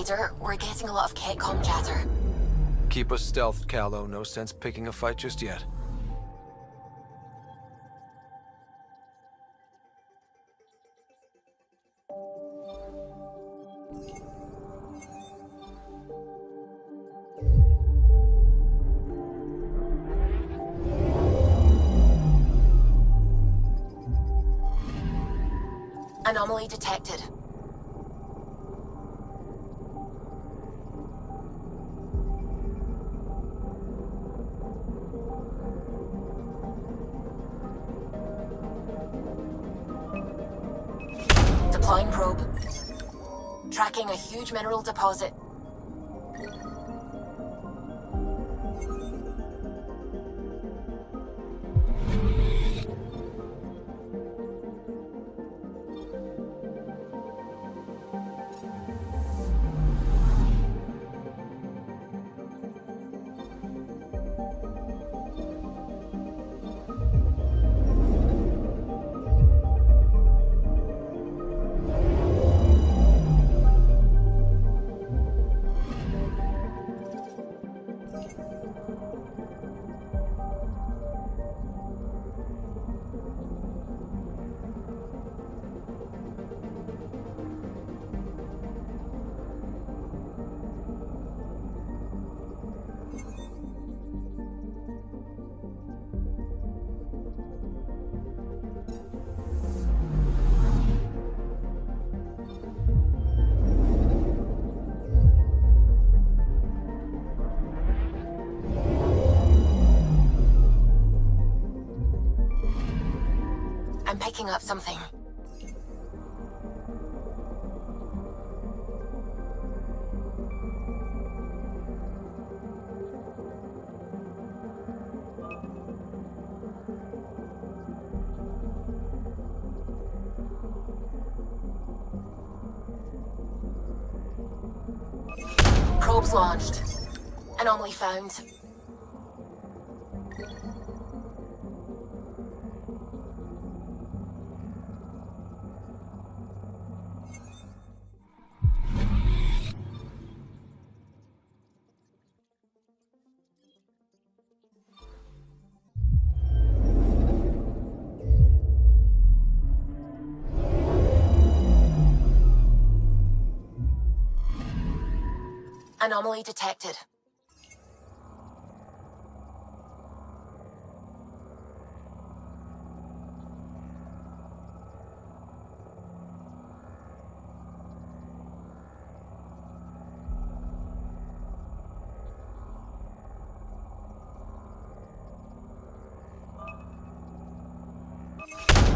Ryder, we're getting a lot of Ketcom chatter. Keep us stealthed, Callow. No sense picking a fight just yet. Anomaly detected. Deploying probe. Tracking a huge mineral deposit. I'm picking up something. Probes launched. Anomaly found. Anomaly detected.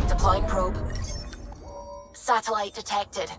Deploying probe. Satellite detected.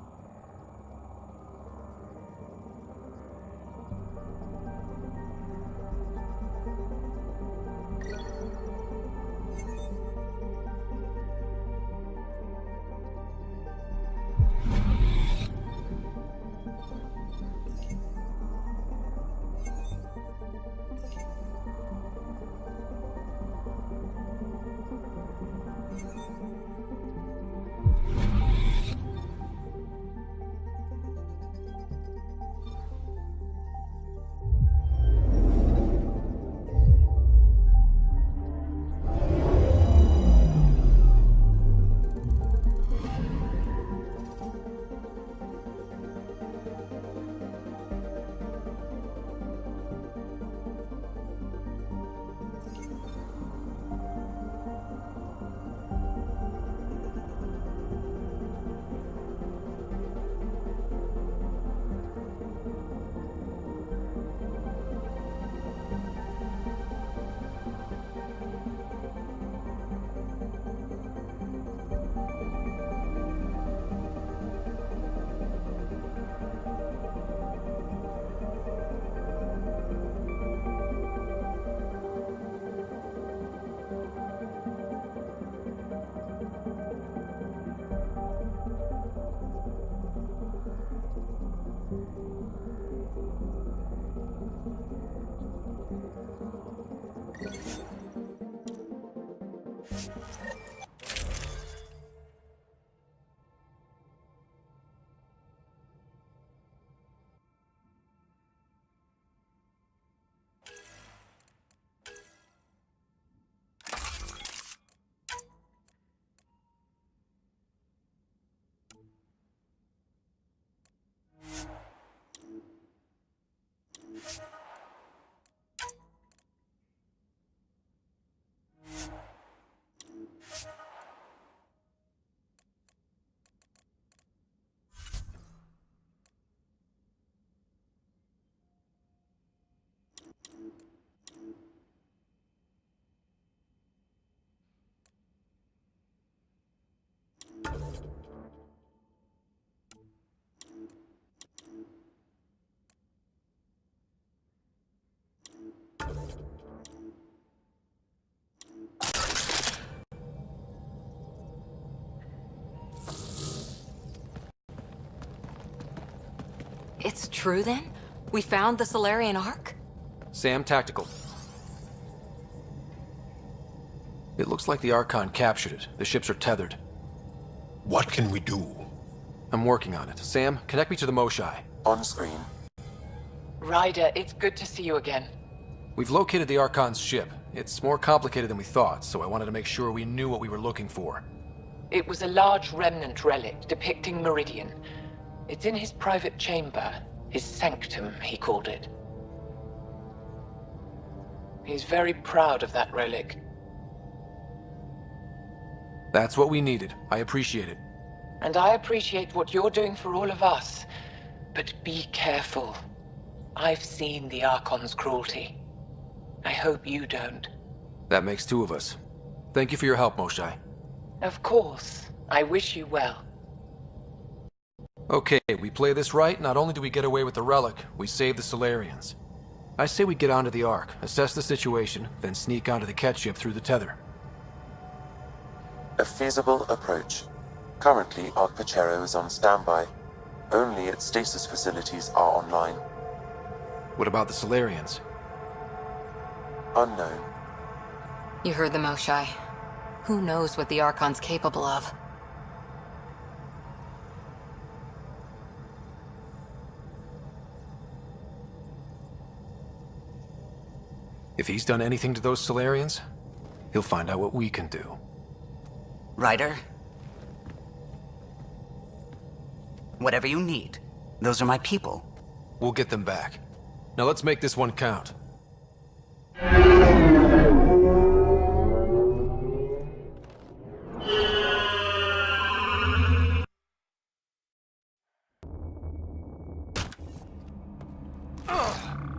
It's true then? We found the Solarian Ark? Sam, tactical. It looks like the Archon captured it. The ships are tethered. What can we do? I'm working on it. Sam, connect me to the Moshai. On screen. Ryder, it's good to see you again. We've located the Archon's ship. It's more complicated than we thought, so I wanted to make sure we knew what we were looking for. It was a large remnant relic depicting Meridian. It's in his private chamber. His sanctum, he called it. He's very proud of that relic. That's what we needed. I appreciate it. And I appreciate what you're doing for all of us. But be careful. I've seen the Archon's cruelty. I hope you don't. That makes two of us. Thank you for your help, Moshai. Of course. I wish you well. Okay, we play this right, not only do we get away with the relic, we save the Solarians. I say we get onto the Ark, assess the situation, then sneak onto the Ket ship through the tether. A feasible approach. Currently, Ark Pachero is on standby. Only its stasis facilities are online. What about the Solarians? Unknown. You heard the Moshai. Who knows what the Archon's capable of? If he's done anything to those Solarians, he'll find out what we can do. Ryder? Whatever you need. Those are my people. We'll get them back. Now let's make this one count.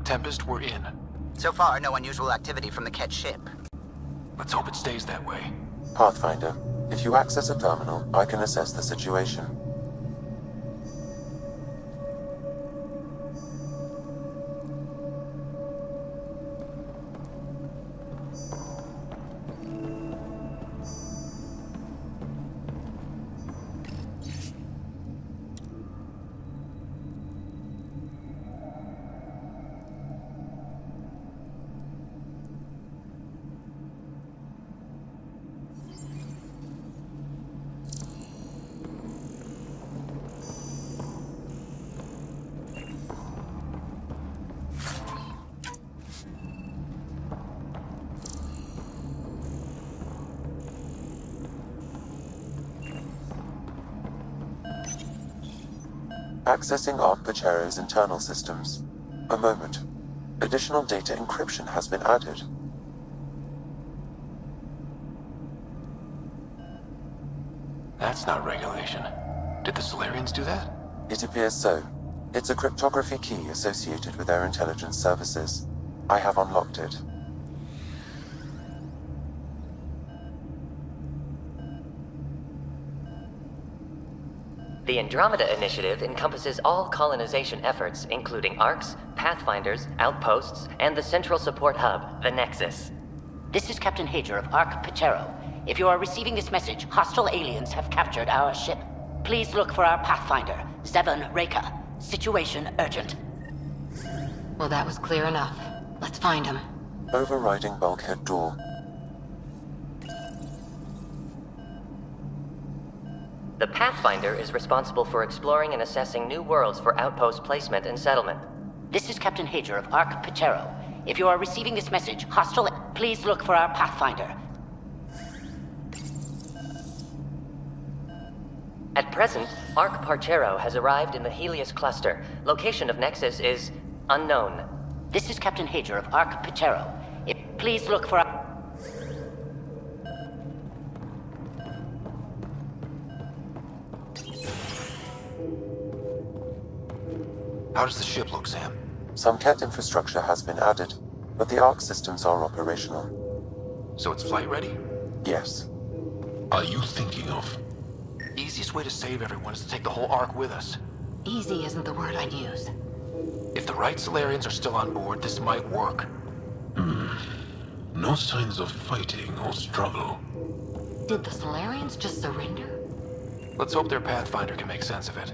Tempest, we're in. So far, no unusual activity from the Ket ship. Let's hope it stays that way. Pathfinder, if you access a terminal, I can assess the situation. Accessing Ark Pachero's internal systems. A moment. Additional data encryption has been added. That's not regulation. Did the Solarians do that? It appears so. It's a cryptography key associated with their intelligence services. I have unlocked it. The Andromeda Initiative encompasses all colonization efforts, including ARCs, Pathfinders, outposts, and the central support hub, the Nexus. This is Captain Hager of Ark Pachero. If you are receiving this message, hostile aliens have captured our ship. Please look for our Pathfinder, Zevon Reka. Situation urgent. Well, that was clear enough. Let's find him. Overriding bulkhead door. The Pathfinder is responsible for exploring and assessing new worlds for outpost placement and settlement. This is Captain Hager of Ark Pachero. If you are receiving this message, hostile... Please look for our Pathfinder. At present, Ark Parchero has arrived in the Helios cluster. Location of Nexus is unknown. This is Captain Hager of Ark Pachero. Please look for our... How does the ship look, Sam? Some Ket infrastructure has been added, but the Ark systems are operational. So it's flight ready? Yes. Are you thinking of? Easiest way to save everyone is to take the whole Ark with us. Easy isn't the word I'd use. If the right Solarians are still on board, this might work. No signs of fighting or struggle. Did the Solarians just surrender? Let's hope their Pathfinder can make sense of it.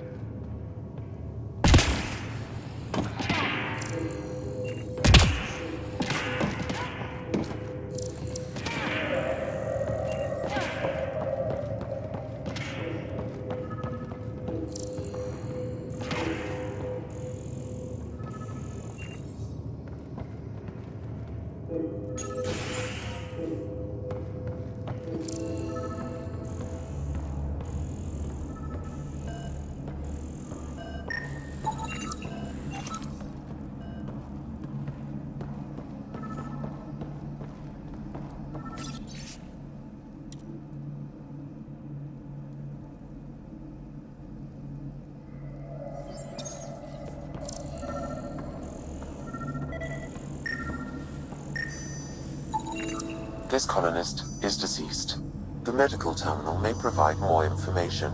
This colonist is deceased. The medical terminal may provide more information.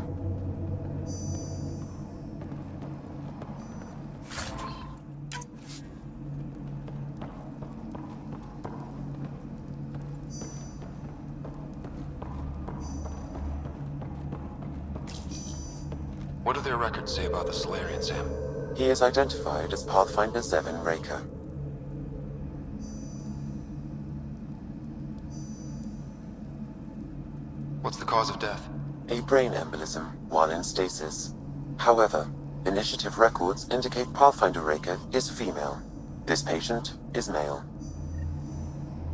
What do their records say about the Solarian, Sam? He is identified as Pathfinder 7 Raker. What's the cause of death? A brain embolism while in stasis. However, initiative records indicate Pathfinder Raker is female. This patient is male.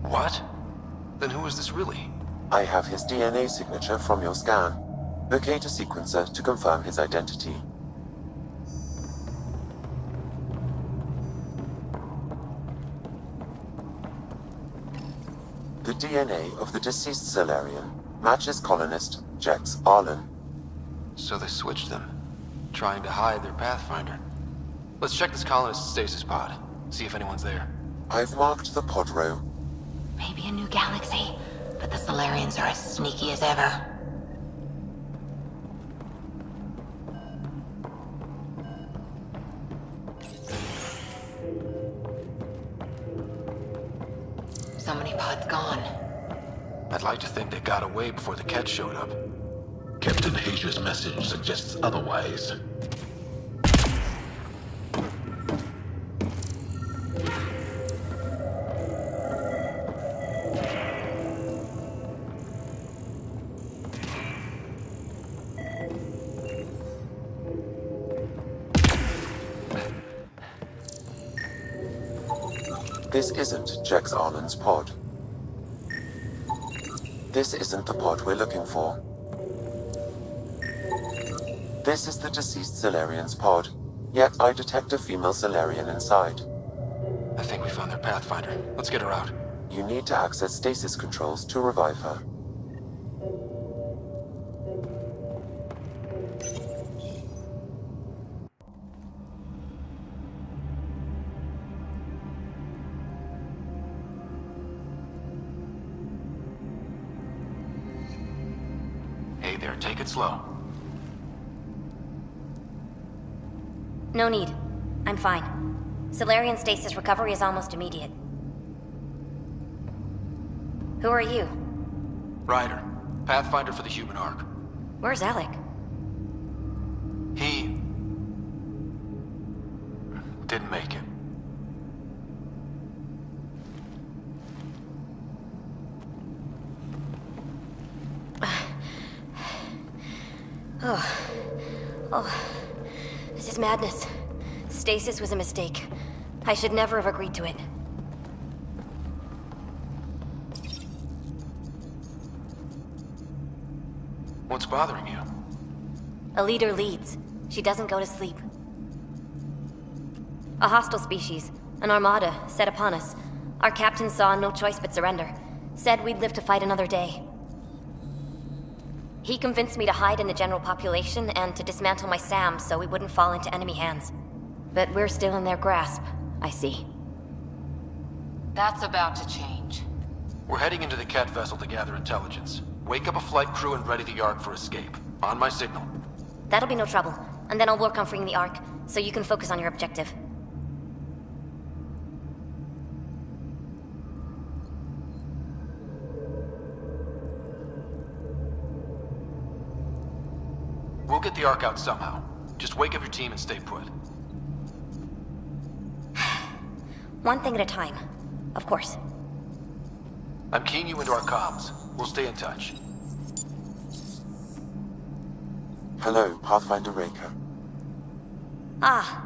What? Then who is this really? I have his DNA signature from your scan. Locate a sequencer to confirm his identity. The DNA of the deceased Solarian matches colonist Jex Arlen. So they switched them, trying to hide their Pathfinder. Let's check this colonist's stasis pod, see if anyone's there. I've marked the pod row. Maybe a new galaxy, but the Solarians are as sneaky as ever. So many pods gone. I'd like to think they got away before the Ket showed up. Captain Hasia's message suggests otherwise. This isn't Jex Arlen's pod. This isn't the pod we're looking for. This is the deceased Solarian's pod, yet I detect a female Solarian inside. I think we found their Pathfinder. Let's get her out. You need to access stasis controls to revive her. Hey there, take it slow. No need. I'm fine. Solarian stasis recovery is almost immediate. Who are you? Ryder, Pathfinder for the human ark. Where's Alec? He didn't make it. Oh, this is madness. Stasis was a mistake. I should never have agreed to it. What's bothering you? A leader leads. She doesn't go to sleep. A hostile species, an armada, set upon us. Our captain saw no choice but surrender. Said we'd live to fight another day. He convinced me to hide in the general population and to dismantle my SAM so we wouldn't fall into enemy hands. But we're still in their grasp, I see. That's about to change. We're heading into the Ket vessel to gather intelligence. Wake up a flight crew and ready the Ark for escape. On my signal. That'll be no trouble, and then I'll work on freeing the Ark, so you can focus on your objective. We'll get the Ark out somehow. Just wake up your team and stay put. One thing at a time, of course. I'm keying you into our comms. We'll stay in touch. Hello, Pathfinder Raker. Ah,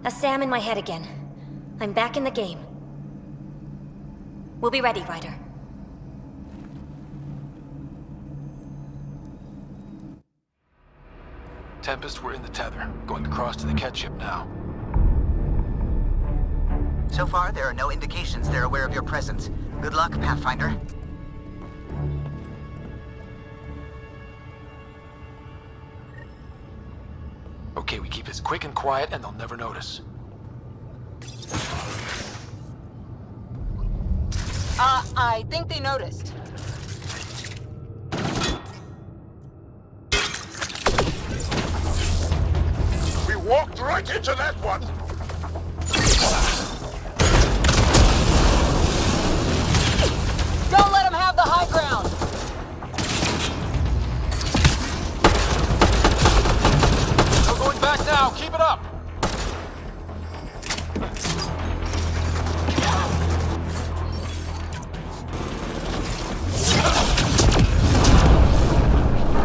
a SAM in my head again. I'm back in the game. We'll be ready, Ryder. Tempest, we're in the tether. Going across to the Ket ship now. So far, there are no indications they're aware of your presence. Good luck, Pathfinder. Okay, we keep this quick and quiet and they'll never notice. I think they noticed. We walked right into that one! Don't let them have the high ground! No going back now, keep it up!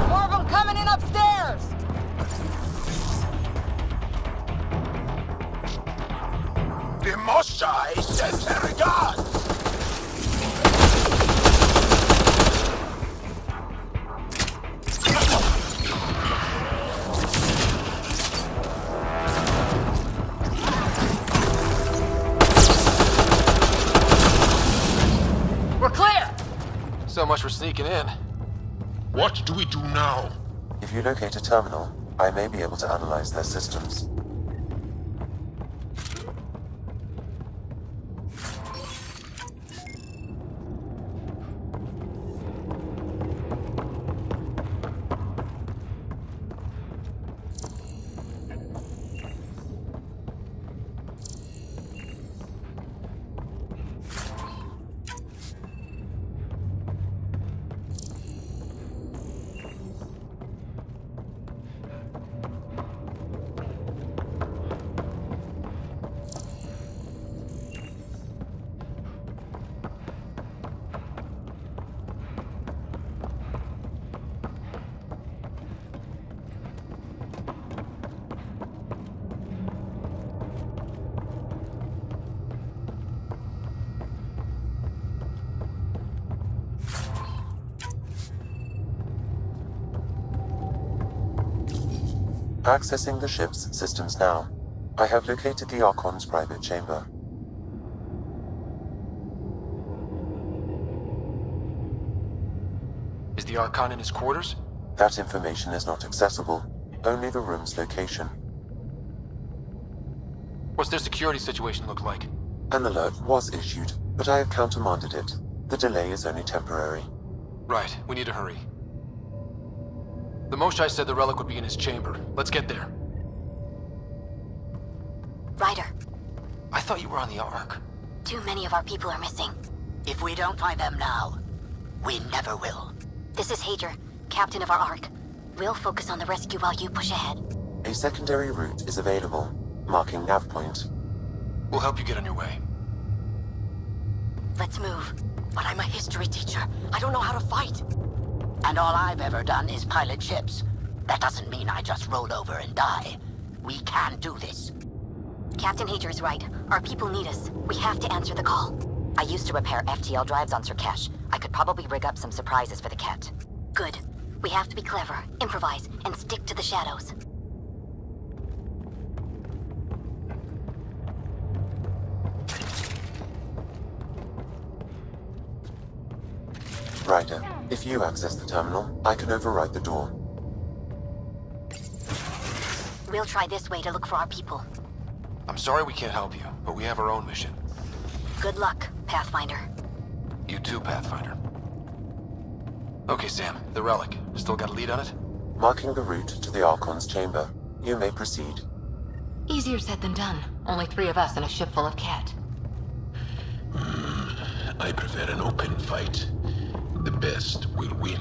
More of them coming in upstairs! The Moshai sends their regards! We're clear! So much for sneaking in. What do we do now? If you locate a terminal, I may be able to analyze their systems. Accessing the ship's systems now. I have located the Archon's private chamber. Is the Archon in his quarters? That information is not accessible, only the room's location. What's their security situation look like? An alert was issued, but I have countermanded it. The delay is only temporary. Right, we need to hurry. The Moshai said the relic would be in his chamber. Let's get there. Ryder, I thought you were on the Ark. too many of our people are missing. If we don't find them now, we never will. This is Hager, captain of our Ark. We'll focus on the rescue while you push ahead. A secondary route is available, marking nav point. We'll help you get on your way. Let's move. But I'm a history teacher. I don't know how to fight. And all I've ever done is pilot ships. That doesn't mean I just roll over and die. We can do this. Captain Hager's right. Our people need us. We have to answer the call. I used to repair FTL drives on Sirkesh. I could probably rig up some surprises for the Ket. Good. We have to be clever, improvise, and stick to the shadows. Ryder, if you access the terminal, I can override the door. We'll try this way to look for our people. I'm sorry we can't help you, but we have our own mission. Good luck, Pathfinder. You too, Pathfinder. Okay, Sam, the relic. Still got a lead on it? Marking the route to the Archon's chamber. You may proceed. Easier said than done. Only 3 of us and a ship full of Ket. I prefer an open fight. The best will win.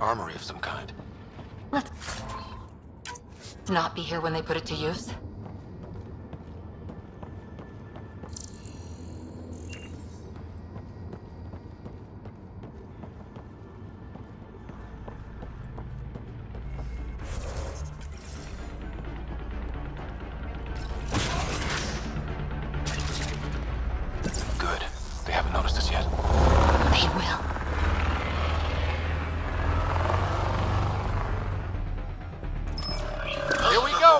Armory of some kind. Let's not be here when they put it to use.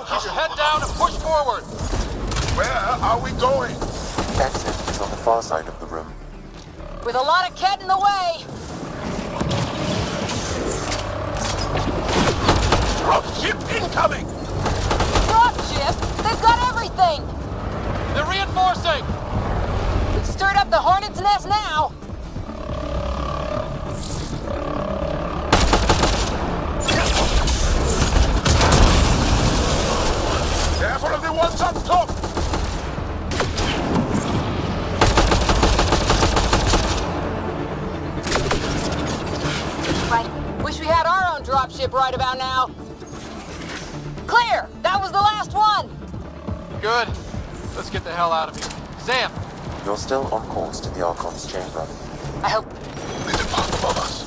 Keep your head down and push forward! Where are we going? Exit is on the far side of the room. With a lot of Ket in the way! Dropship incoming! Dropship? They've got everything! They're reinforcing! We've stirred up the hornet's nest now! Careful of the ones on top! Right. Wish we had our own dropship right about now. Clear! That was the last one! Good. Let's get the hell out of here. Sam! You're still on course to the Archon's chamber. I hope... There's a path above us.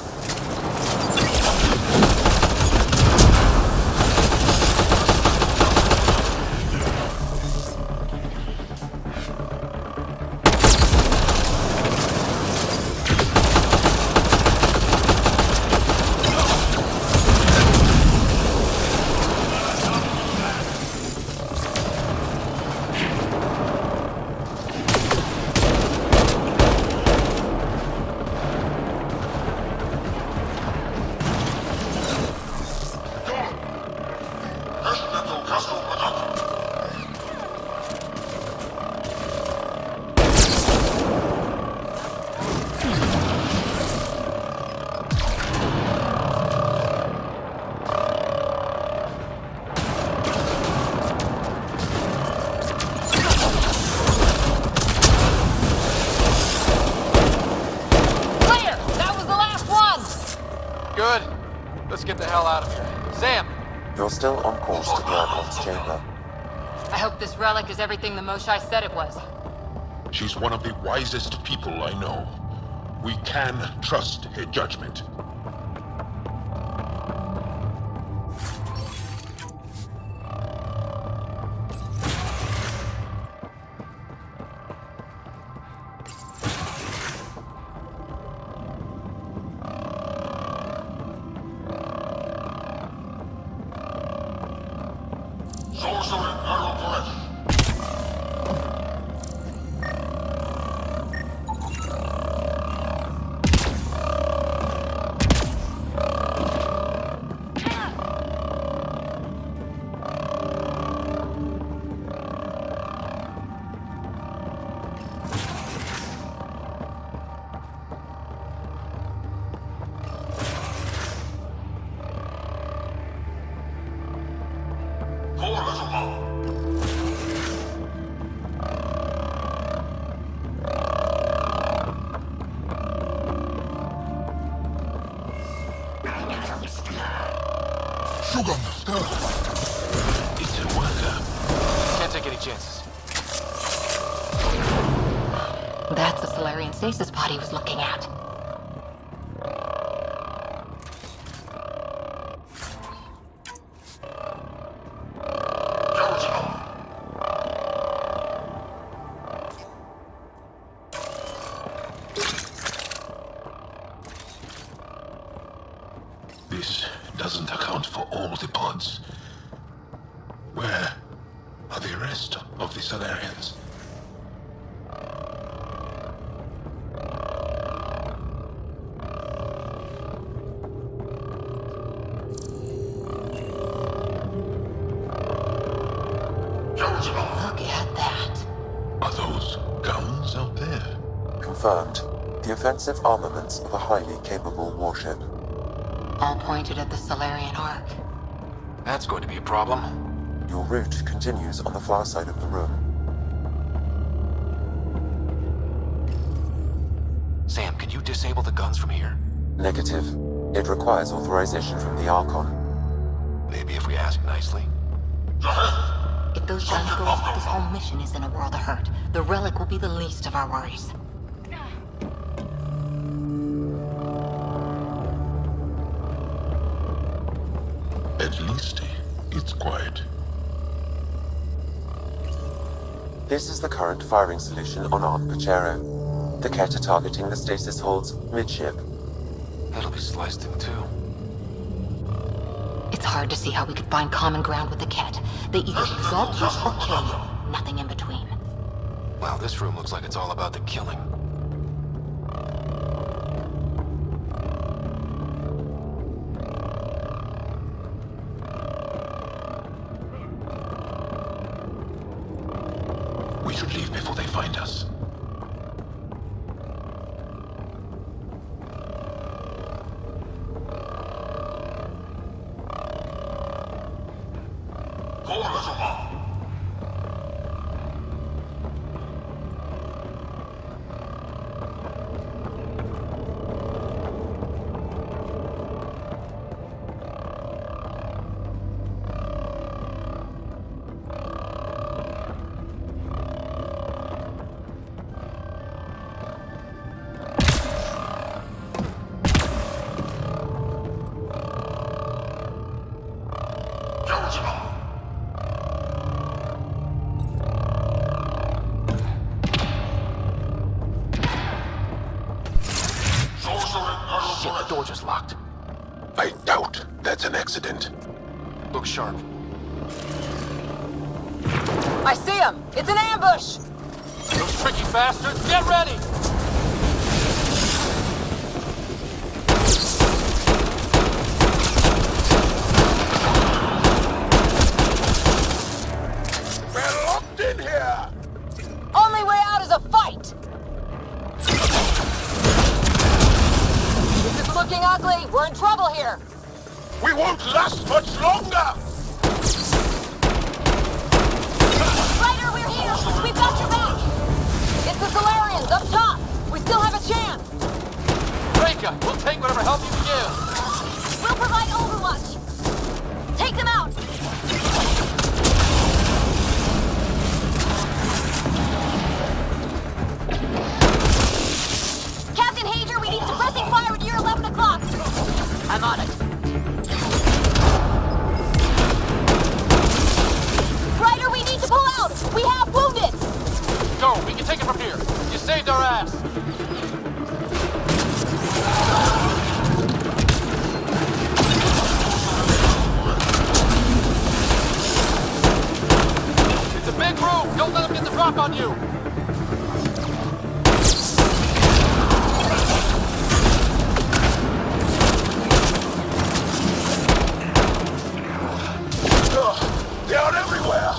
Good. Let's get the hell out of here. Sam! You're still on course to the Archon's chamber. I hope this relic is everything the Moshai said it was. She's one of the wisest people I know. We can trust her judgment. It's a worker. Can't take any chances. That's the Solarian stasis pod he was looking at. This doesn't account for all the pods. Where are the rest of the Solarians? Look at that. Are those guns out there? Confirmed. The offensive armaments of a highly capable warship. All pointed at the Solarian Ark. That's going to be a problem. Your route continues on the far side of the room. Sam, can you disable the guns from here? Negative. It requires authorization from the Archon. Maybe if we ask nicely? If those guns go off, this whole mission is in a world of hurt. The relic will be the least of our worries. At least it's quiet. This is the current firing solution on Ark Pachero. The Ket are targeting the stasis holds midship. That'll be sliced in two. It's It's hard to see how we could find common ground with the Ket. They either exalt you or kill you. Nothing in between. Wow, this room looks like it's all about the killing. We should leave before they find us. Shit, the door just locked. I doubt that's an accident. Look sharp. I see him! It's an ambush! Those tricky bastards, get ready! We're locked in here! Only way out is a fight! This is looking ugly. We're in trouble here. We won't last much longer! Ryder, we're here! We've got your back! It's the Solarians, up top! We still have a chance! Reka, we'll take whatever help you can give! We'll provide overwatch! Take them out! Captain Hager, we need suppressing fire near 11 o'clock! I'm on it. Ryder, we need to pull out! We have wounded! Go, we can take it from here. You saved our ass. It's a big room. Don't let them get the drop on you. They are everywhere!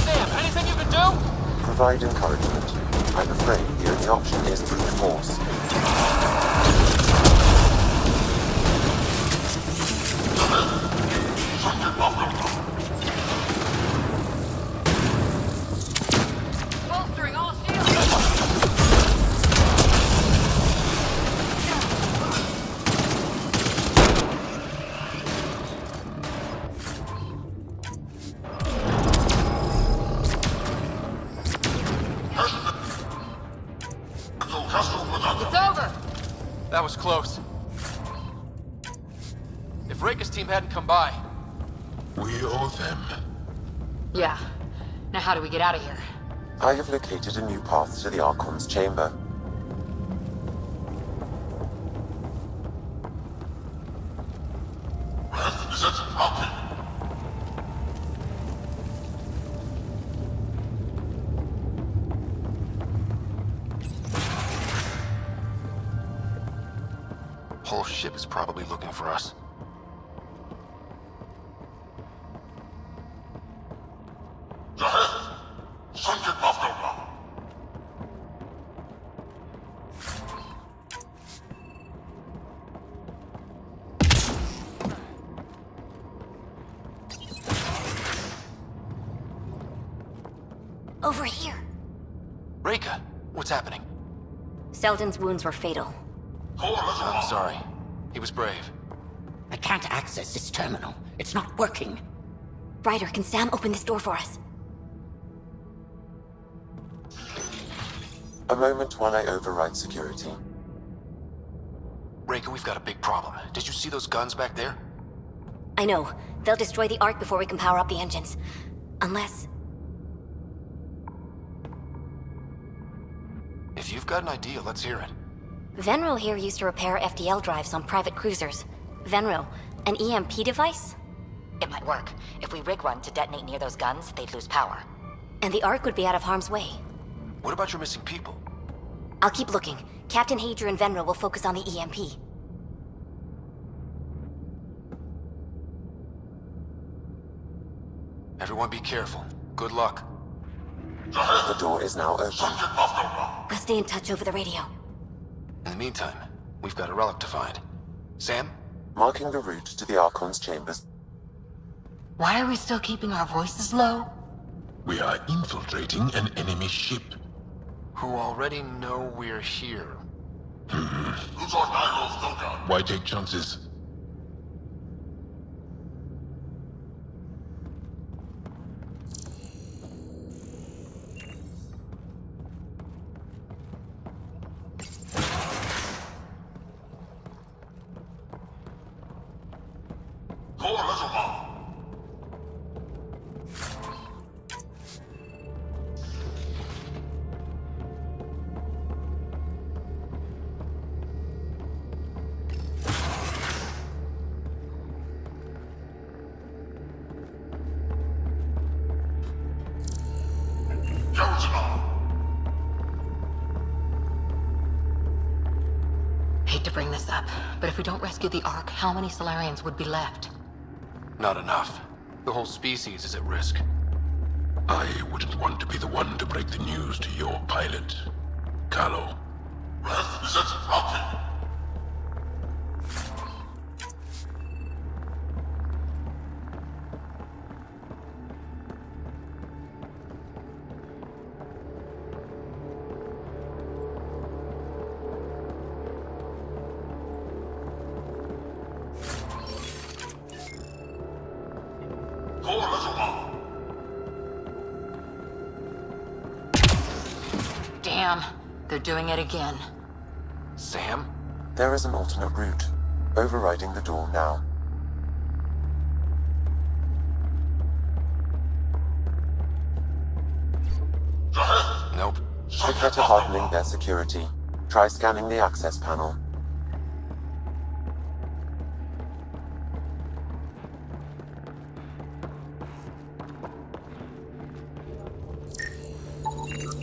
Sam, anything you can do? Provide encouragement. I'm afraid the only option is brute force. Bolstering all shields! It's over! That was close. If Reka's team hadn't come by, We owe them. Yeah. Now how do we get out of here? I have located a new path to the Archon's chamber. whole ship is probably looking for us. Over here. Reka, what's happening? Selden's wounds were fatal. I'm sorry. He was brave. I can't access this terminal. It's not working. Ryder, can Sam open this door for us? A moment while I override security. Reka, we've got a big problem. Did you see those guns back there? I know. They'll destroy the Ark before we can power up the engines. Unless... If you've got an idea, let's hear it. Venro here used to repair FTL drives on private cruisers. Venro, an EMP device? It might work. If we rig one to detonate near those guns, they'd lose power. And the Ark would be out of harm's way. What about your missing people? I'll keep looking. Captain Hadra and Venro will focus on the EMP. Everyone be careful. Good luck. The door is now open. We'll stay in touch over the radio. In the meantime, we've got a relic to find. Sam? Marking the route to the Archon's chambers. Why are we still keeping our voices low? We are infiltrating an enemy ship. Who already know we're here. Why take chances? Hate to bring this up, but if we don't rescue the Ark, how many Solarians would be left? Not enough. The whole species is at risk. I wouldn't want to be the one to break the news to your pilot, Carlo. Damn, they're doing it again. Sam? There is an alternate route, overriding the door now. Nope. The Kett are hardening their security. Try scanning the access panel.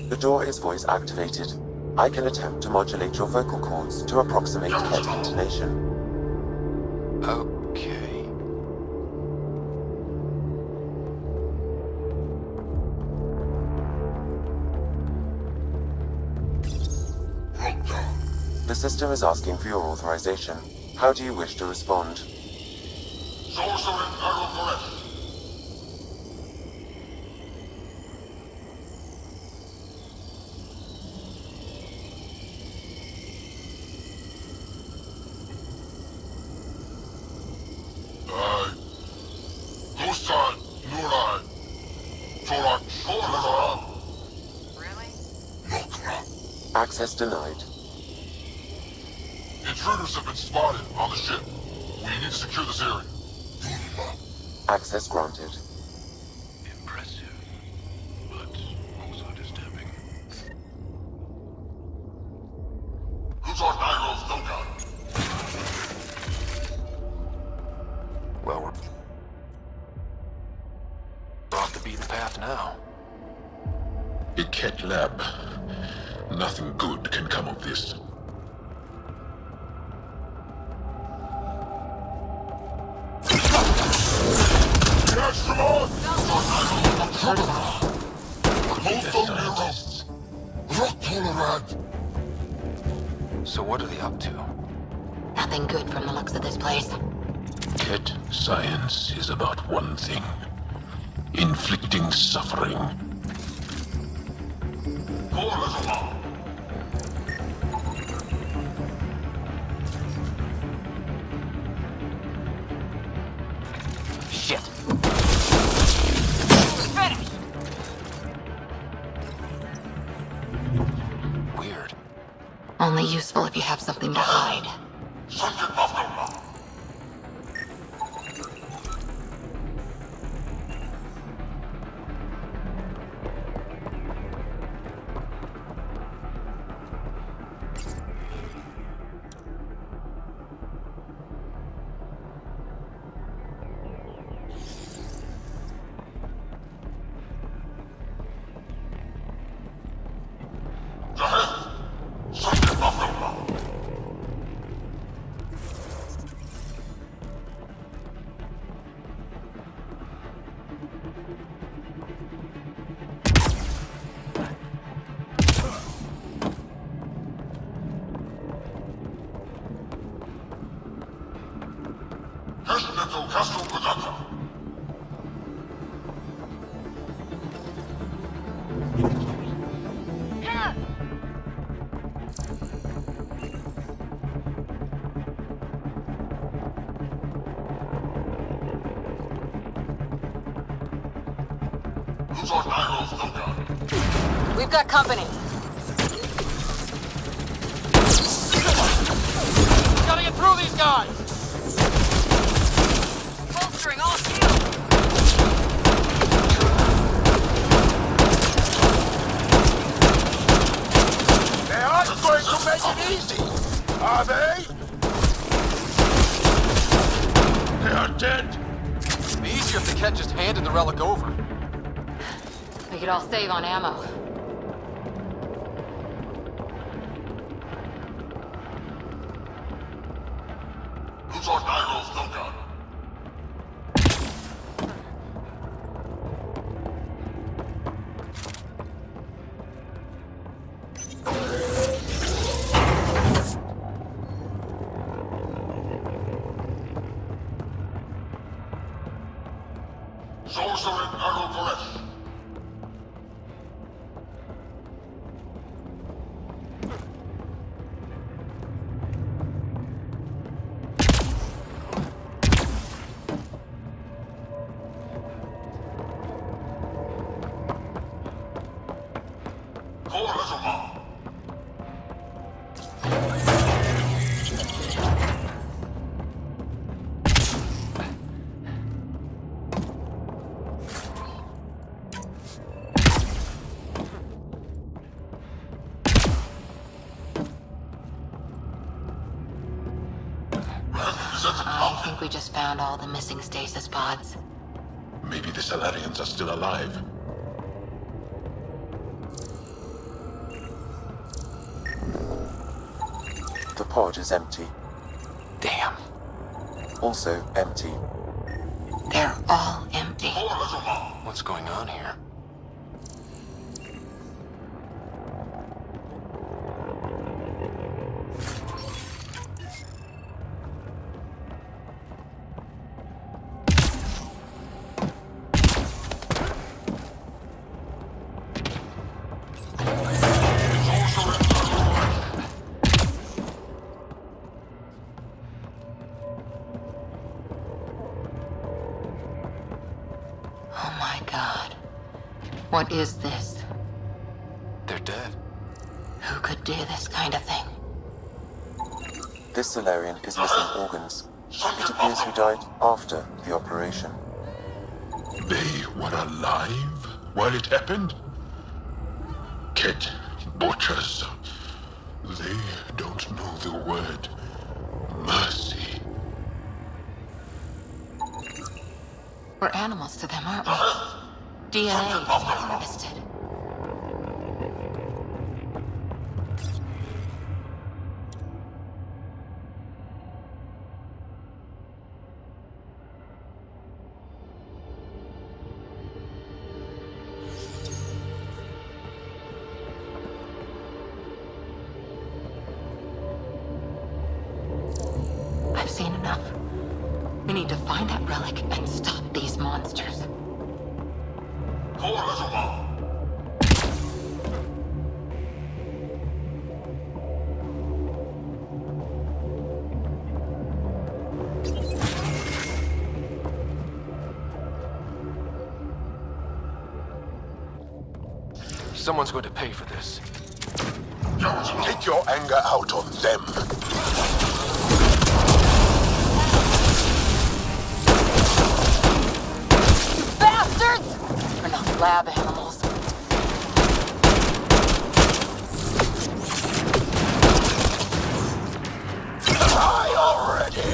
The door is voice activated. I can attempt to modulate your vocal cords to approximate Kett intonation. Okay. The system is asking for your authorization. How do you wish to respond? Access denied. Intruders have been spotted on the ship. We need to secure this area. Access granted. Impressive, but also disturbing. Well, we're off the beaten path now. A Kett lab. Nothing good can come of this. So what are they up to? Nothing good from the looks of this place. Kett science is about one thing. Inflicting suffering. Shit. Finished! Weird. Only useful if you have something to hide. fire! We've got company. Gotta get through these guys! Bolstering all shields. They aren't going to make it easy, are they? They are dead. It'd be easier if the Ket just handed the relic over. We could all save on ammo. I think we just found all the missing stasis pods. Maybe the Salarians are still alive. The pod is empty. Damn. Also empty. They're all empty. What's going on here? Oh my god. What is this? They're dead. Who could do this kind of thing? This Solarian is missing organs. It appears he died after the operation. They were alive while it happened? Ket butchers. They don't know the word mercy. We're animals to them, aren't we? DNA is harvested. I've seen enough. We need to find that relic and stop these monsters. Someone's going to pay for this. Take your anger out on them. Bastards! We're not lab animals. Die already!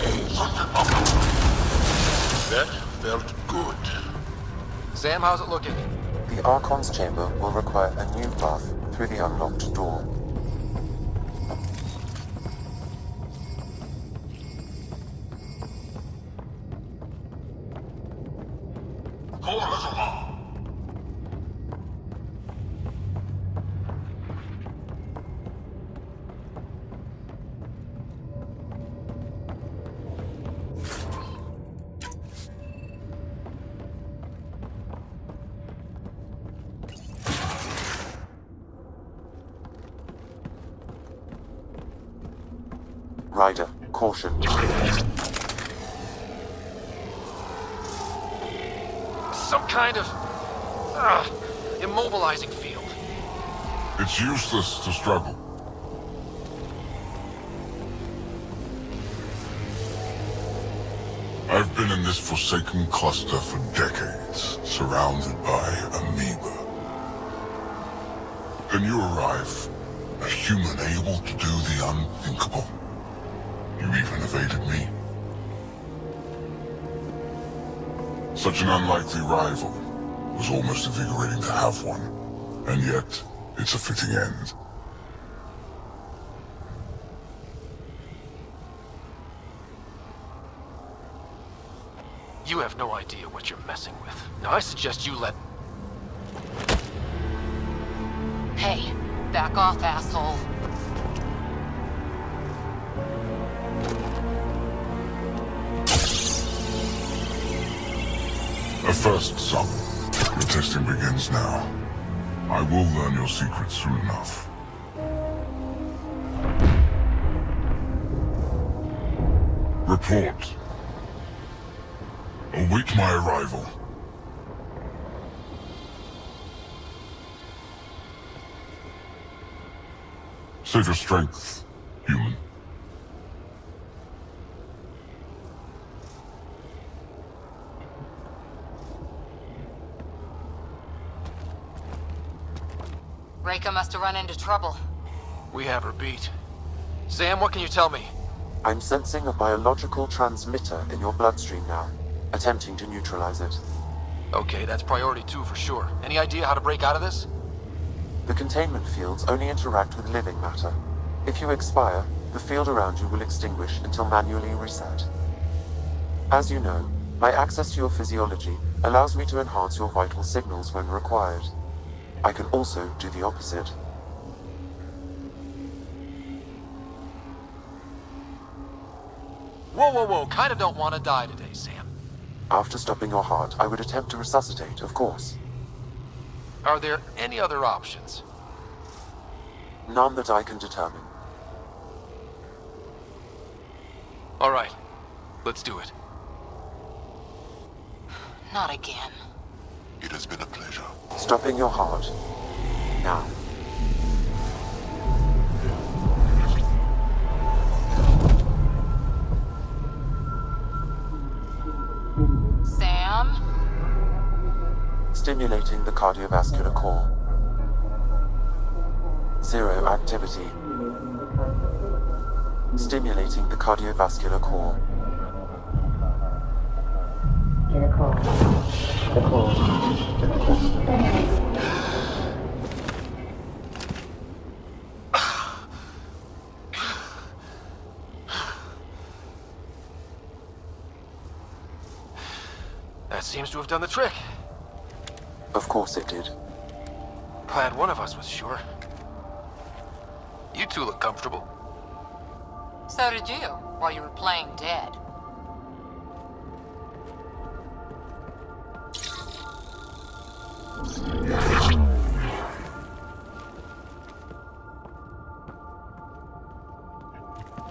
That felt good. Sam, how's it looking? The Archon's chamber will require a new path through the unlocked door. Ryder, caution. Some kind of immobilizing field. It's useless to struggle. I've been in this forsaken cluster for decades, surrounded by amoeba. Then you arrive, a human able to do the unthinkable. You even evaded me. Such an unlikely rival. It was almost invigorating to have one, and yet it's a fitting end. You have no idea what you're messing with. Now I suggest you let... Hey, back off, asshole. A first, son. Your testing begins now. I will learn your secrets soon enough. Report. Await my arrival. Save your strength, human. Reika must have run into trouble. We have her beat. Sam, what can you tell me? I'm sensing a biological transmitter in your bloodstream now, attempting to neutralize it. Okay, that's priority 2 for sure. Any idea how to break out of this? The containment fields only interact with living matter. If you expire, the field around you will extinguish until manually reset. As you know, my access to your physiology allows me to enhance your vital signals when required. I can also do the opposite. Whoa, whoa, whoa. Kinda don't want to die today, Sam. After stopping your heart, I would attempt to resuscitate, of course. Are there any other options? None that I can determine. All right. Let's do it. Not again. It has been a pleasure. Stopping your heart. Now. Sam? Stimulating the cardiovascular core. 0 activity. Stimulating the cardiovascular core. That seems to have done the trick. Of course it did. Glad one of us was sure. You two look comfortable. So did you, while you were playing dead.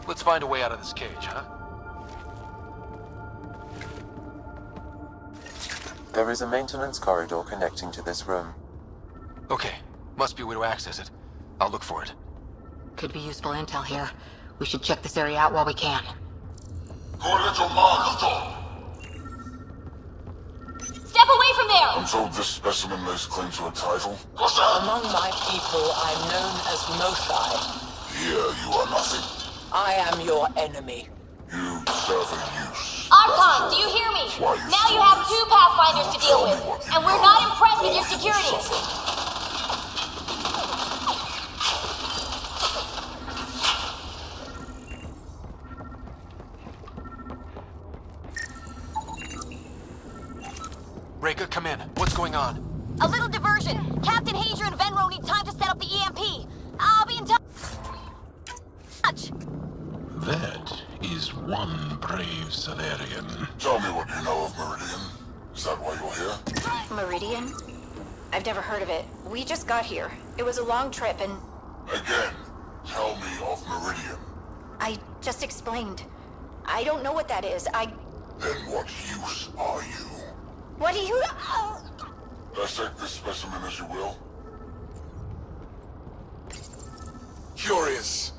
Let's find a way out of this cage, huh? There is a maintenance corridor connecting to this room. Okay. Must be a way to access it. I'll look for it. Could be useful intel here. We should check this area out while we can. Step away from there! I'm told this specimen lays claim to a title. Among my people, I'm known as Moshai. Here you are nothing. I am your enemy. You serve a use. Archon, do you hear me? why Now you still have live. 2 Pathfinders to deal Tell me with, what you and we're know. not impressed with Or your you security. suffer. Reika, come in. What's going on? A little diversion. Captain Hager and Venro need time to set up the EMP. I'll be in touch. That is one brave Salarian. Tell me what you know of Meridian. Is that why you're here? Meridian? I've never heard of it. We just got here. It was a long trip and... Again, tell me of Meridian. I just explained. I don't know what that is. Then what use are you? What do you... Dissect this specimen as you will. Curious.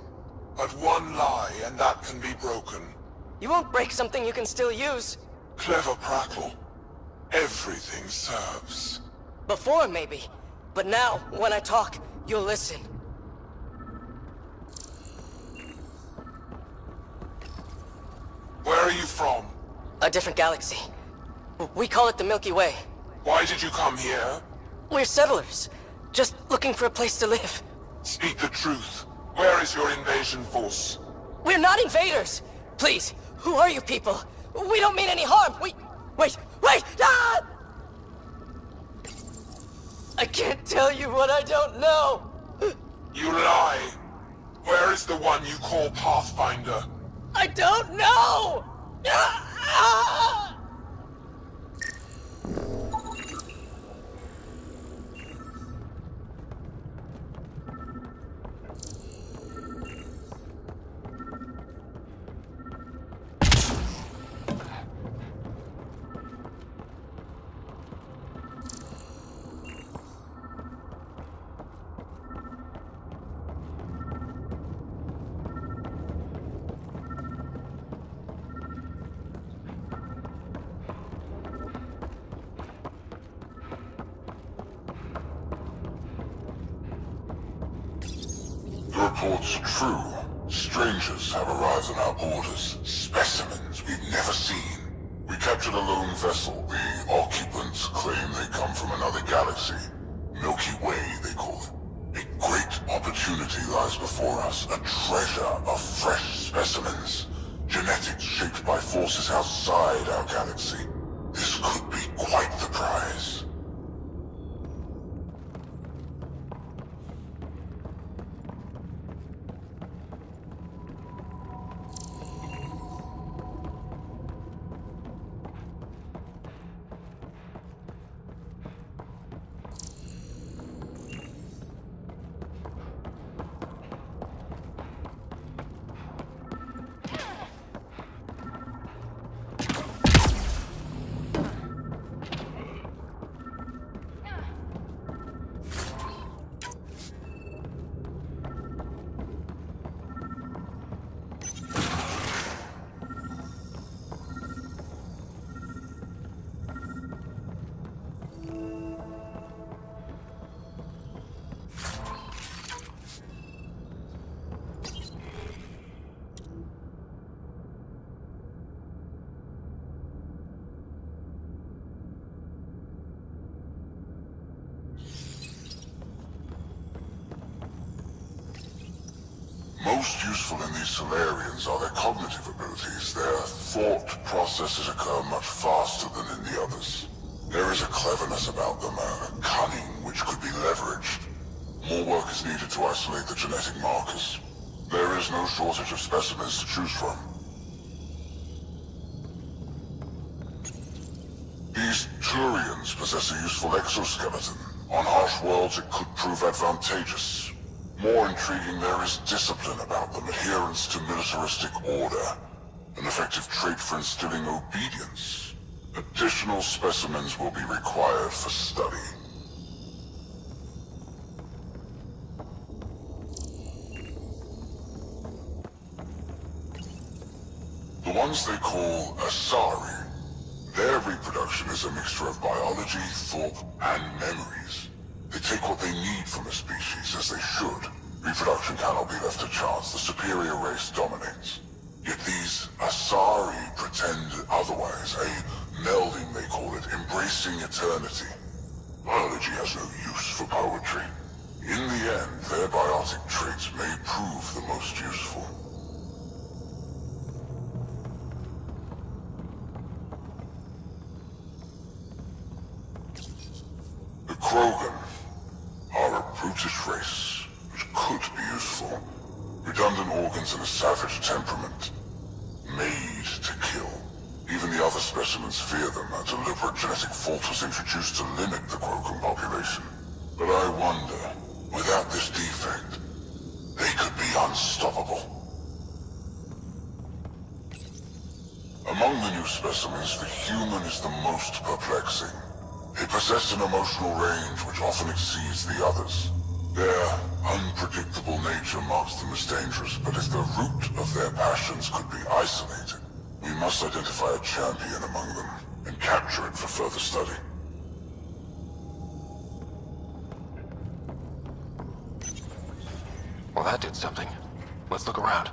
But one lie, and that can be broken. You won't break something you can still use. Clever prattle. Everything serves. Before, maybe. But now, when I talk, you'll listen. Where are you from? A different galaxy. We call it the Milky Way. Why did you come here? We're settlers. Just looking for a place to live. Speak the truth. Where is your invasion force? We're not invaders! Please, who are you people? We don't mean any harm! Wait! Ah! I can't tell you what I don't know! You lie! Where is the one you call Pathfinder? I don't know! Ah! The report's true. Strangers have arrived on our borders. Specimens we've never seen. We captured a lone vessel. The occupants claim they come from another galaxy. Milky Way, they call it. A great opportunity lies before us. A treasure of fresh specimens. Genetics shaped by forces outside our galaxy. This could be quite the prize. Most useful in these Solarians are their cognitive abilities. Their thought processes occur much faster than in the others. There is a cleverness about them, a cunning which could be leveraged. More work is needed to isolate the genetic markers. There is no shortage of specimens to choose from. These Turians possess a useful exoskeleton. On harsh worlds, it could prove advantageous. More intriguing, there is discipline about them, adherence to militaristic order, an effective trait for instilling obedience. Additional specimens will be required for study. The ones they call Asari, their reproduction is a mixture of biology, thought, and memories. They take what they need from a species, as they should. Reproduction cannot be left to chance. The superior race dominates. Yet these Asari pretend otherwise. A melding, they call it, embracing eternity. Biology has no use for poetry. In the end, their biotic traits may prove the most useful. The Krogan are a brutish race, which could be useful. Redundant organs and a savage temperament. Made to kill. Even the other specimens fear them. A deliberate genetic fault was introduced to limit the Krogan population. But I wonder, without this defect, they could be unstoppable. Among the new specimens, the human is the most perplexing. They possess an emotional range which often exceeds the others. Their unpredictable nature marks them as dangerous, but if the root of their passions could be isolated, we must identify a champion among them and capture it for further study. Well, that did something. Let's look around.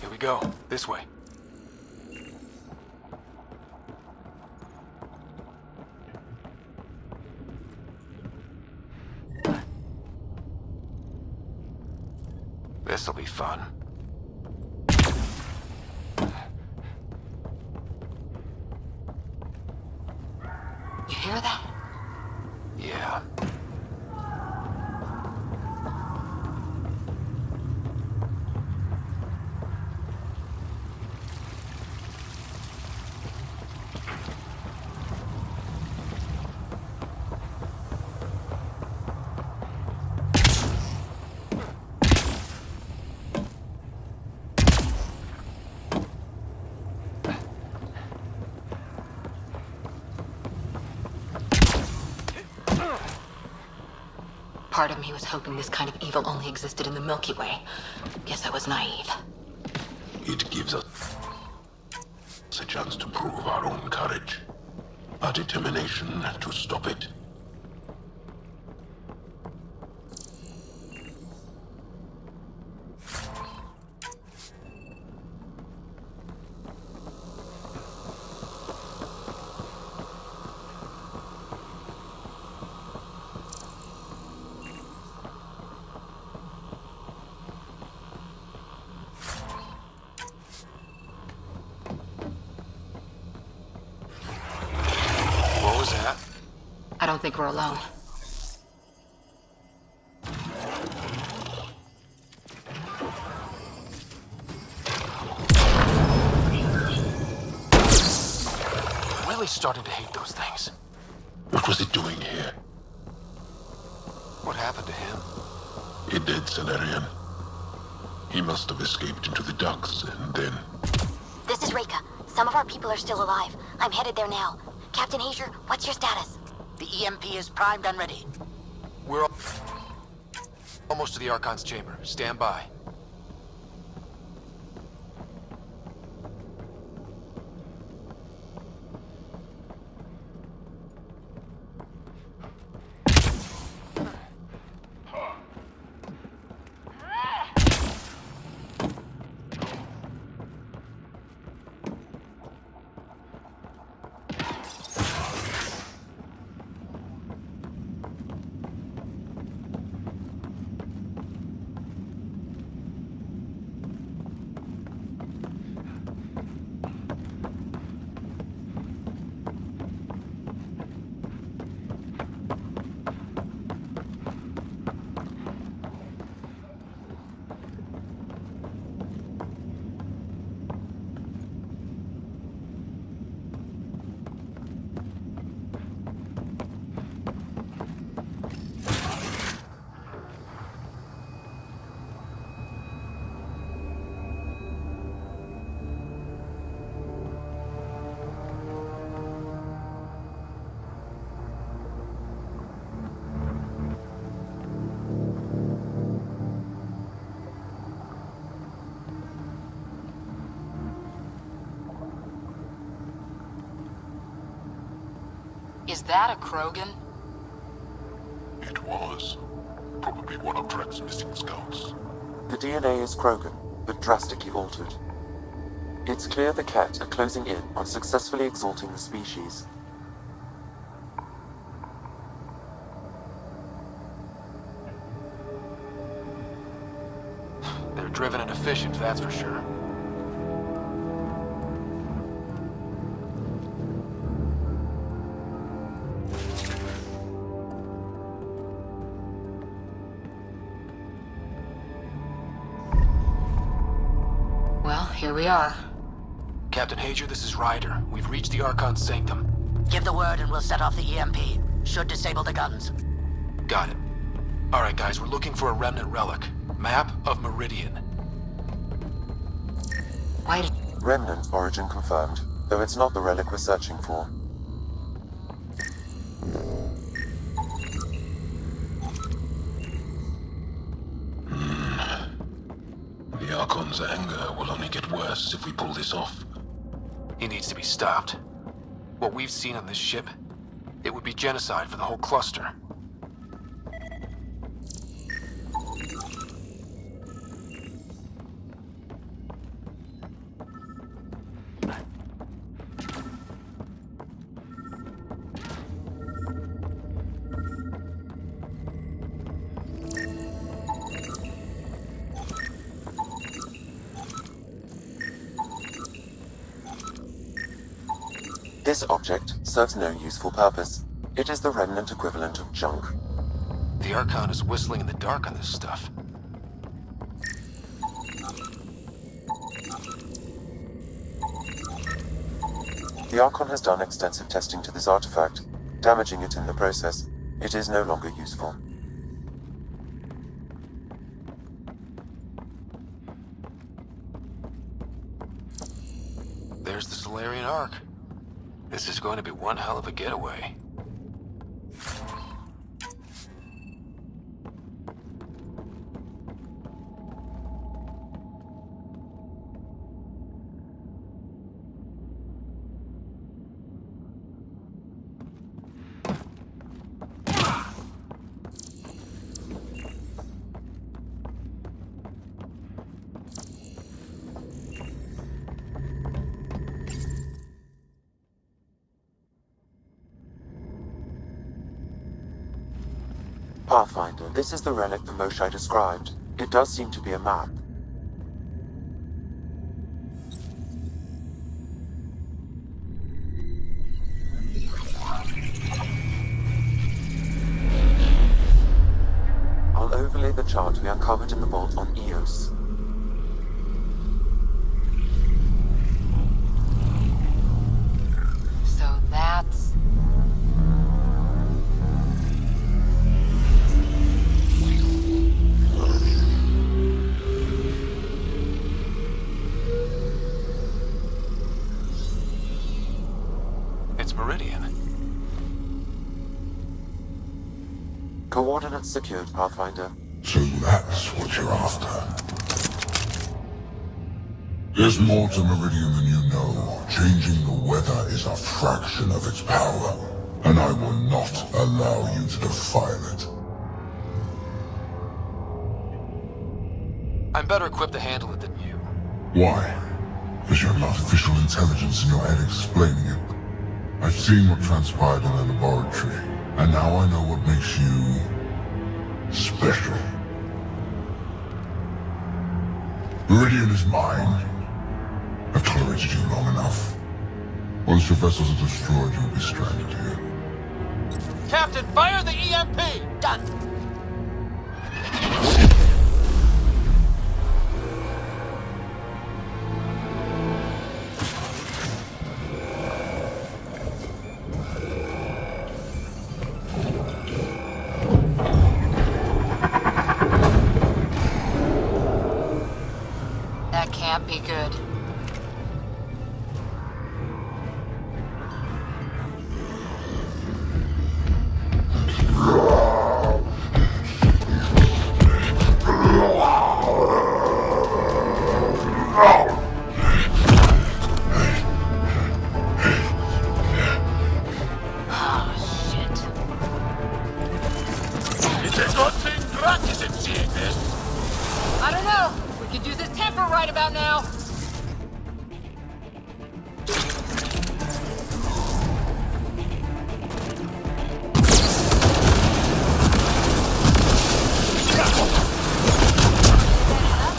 Here we go. This way. This'll be fun. You hear that? Yeah. Part of me was hoping this kind of evil only existed in the Milky Way. Guess I was naive. It gives us a chance to prove our own courage, our determination to stop it. I don't think we're alone. Really starting to hate those things. What was it doing here? What happened to him? A dead Salarian. He must have escaped into the docks and then... This is Reka. Some of our people are still alive. I'm headed there now. Captain Hager, what's your status? The EMP is primed and ready. We're almost to the Archon's chamber. Stand by. Is that a Krogan? It was. Probably one of Drek's missing scouts. The DNA is Krogan, but drastically altered. It's clear the Ket are closing in on successfully exalting the species. They're driven and efficient, that's for sure. Well, here we are. Captain Hager, this is Ryder. We've reached the Archon's sanctum. Give the word and we'll set off the EMP. Should disable the guns. Got it. Alright guys, we're looking for a remnant relic. Map of Meridian. Why did... Remnant origin confirmed, though it's not the relic we're searching for. The Archon's anger will only get worse if we pull this off. He needs to be stopped. What we've seen on this ship, it would be genocide for the whole cluster. This object serves no useful purpose. It is the remnant equivalent of junk. The Archon is whistling in the dark on this stuff. The Archon has done extensive testing to this artifact, damaging it in the process. It is no longer useful. There's the Solarian Ark. This is going to be one hell of a getaway. Pathfinder, this is the relic the Moshai described. It does seem to be a map. I'll overlay the chart we uncovered in the vault on EOS. So that's... It's Meridian. Coordinates secured, Pathfinder. So that's what you're after. There's more to Meridian than you know. Changing the weather is a fraction of its power, and I will not allow you to defile it. I'm better equipped to handle it than you. Why? Because you have artificial intelligence in your head explaining it. I've seen what transpired in the laboratory, and now I know what makes you... special. Meridian is mine. I've tolerated you long enough. Once your vessels are destroyed, you'll be stranded here. Captain, fire the EMP! Done. That can't be good. I don't know. We could use this temper right about now.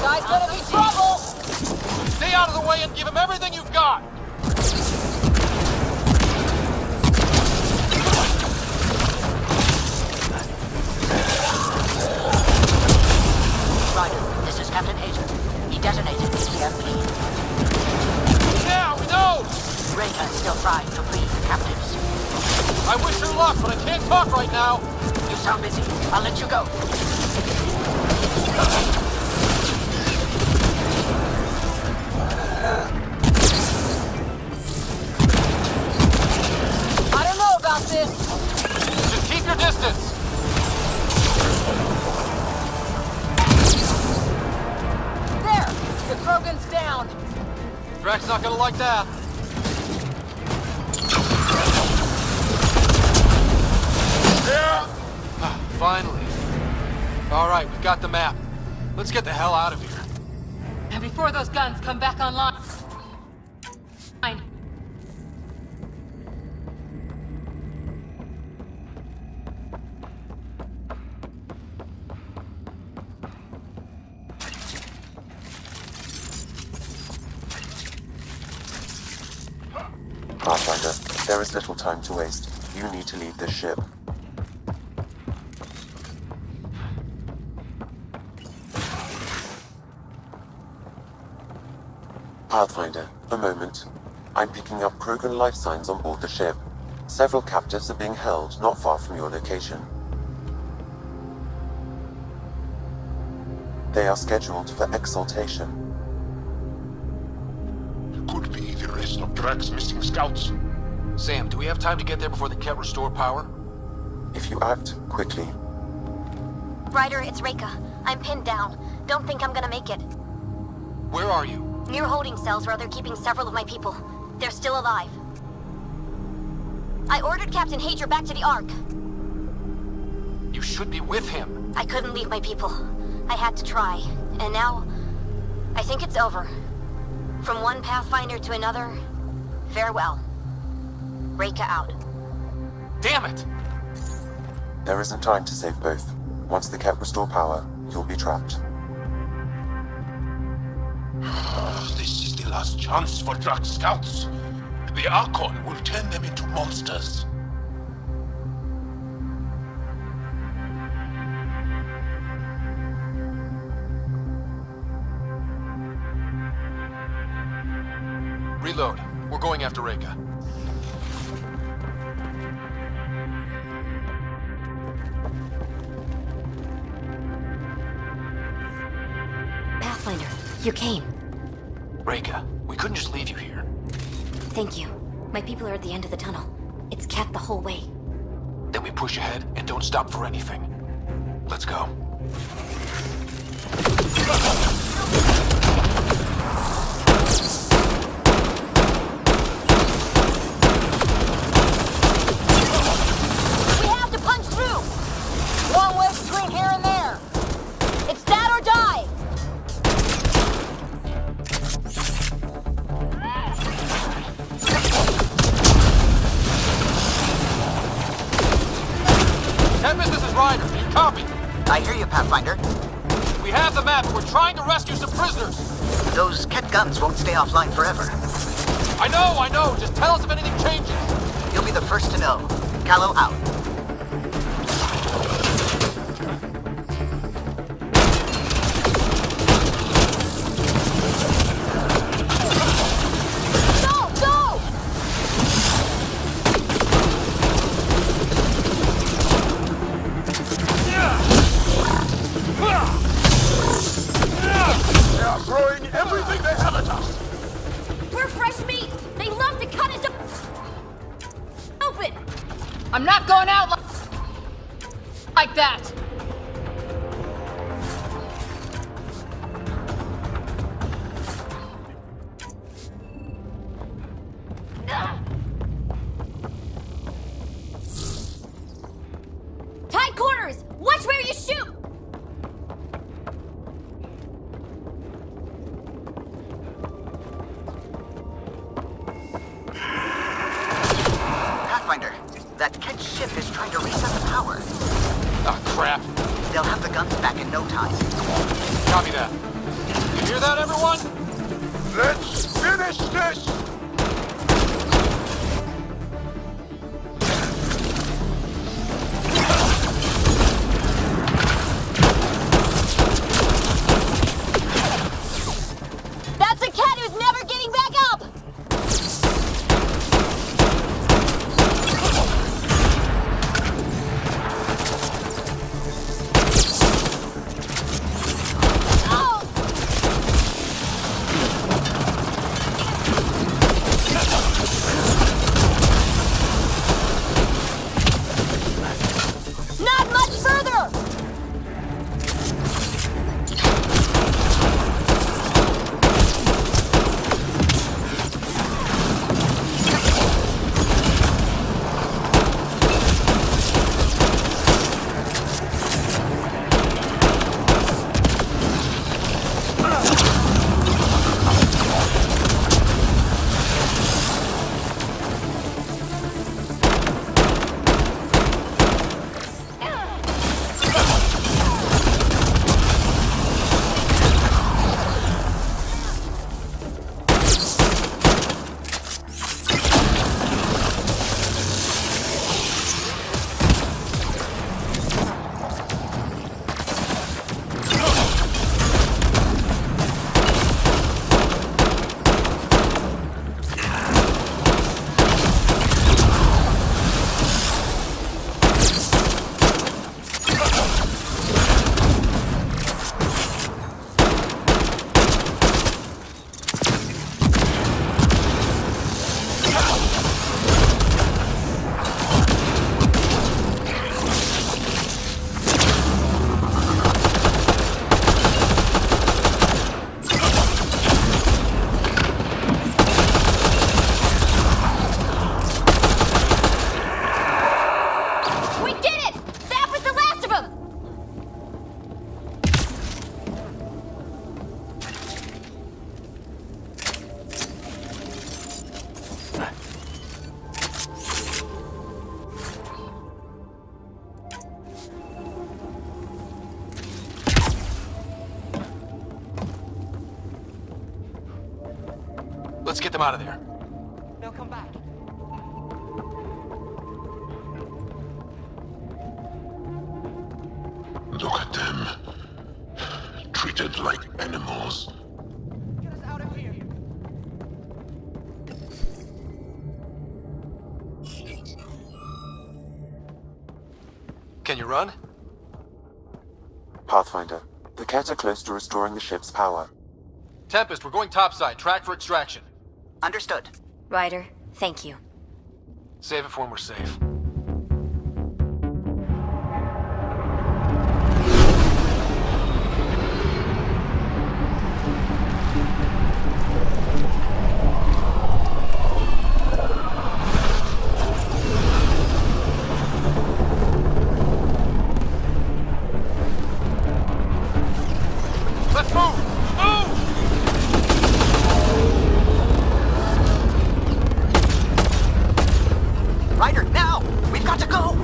Guy's gonna be trouble. Stay out of the way and give him everything you've got! Ryder, this is Captain Hager. He detonated the EMP. Now, we know road! Reka is still trying to free the captives. I wish her luck, but I can't talk right now. You sound busy. I'll let you go. I don't know about this. Just keep your distance. There! The Krogan's down. Drax's not gonna like that. Finally. All right, we've got the map. Let's get the hell out of here. And before those guns come back online. Pathfinder, there is little time to waste. You need to leave this ship. Pathfinder, a moment. I'm picking up Krogan life signs on board the ship. Several captives are being held not far from your location. They are scheduled for exaltation. Could be the rest of Drax's missing scouts. Sam, do we have time to get there before the Ket restore power? If you act quickly. Ryder, it's Reka. I'm pinned down. Don't think I'm gonna make it. Where are you? Near holding cells where they're keeping several of my people. They're still alive. I ordered Captain Hager back to the Ark. You should be with him. I couldn't leave my people. I had to try. And now, I think it's over. From one Pathfinder to another, farewell. Reka out. Damn it! There isn't time to save both. Once the Ket restore power, you'll be trapped. This is the last chance for Drax scouts. The Archon will turn them into monsters. Reload. We're going after Reka. Pathfinder, you came. Reka, we couldn't just leave you here. Thank you. My people are at the end of the tunnel. It's Ket the whole way. Then we push ahead and don't stop for anything. Let's go. We have to punch through! Long way between here and there. It's that or die! Tempest, this is Ryder. Do you copy? I hear you, Pathfinder. We have the map and we're trying to rescue some prisoners. Those Ket guns won't stay offline forever. I know. Just tell us if anything changes. You'll be the first to know. Callow out. Throwing everything they have at us! We're fresh meat! They love to cut us open! I'm not going out like that! Tight corners! Watch where you shoot! Pathfinder, that Ket ship is trying to reset the power. Ah, crap. They'll have the guns back in no time. Copy that. You hear that, everyone? Let's finish this! That's a Ket who's never getting back up! Let's get them out of there. They'll come back. Look at them. Treated like animals. Get us out of here. Can you run? Pathfinder, the Ket are close to restoring the ship's power. Tempest, we're going topside. Track for extraction. Understood. Ryder, thank you. Save it for when we're safe. Let's move! Move! Ryder, now! We've got to go!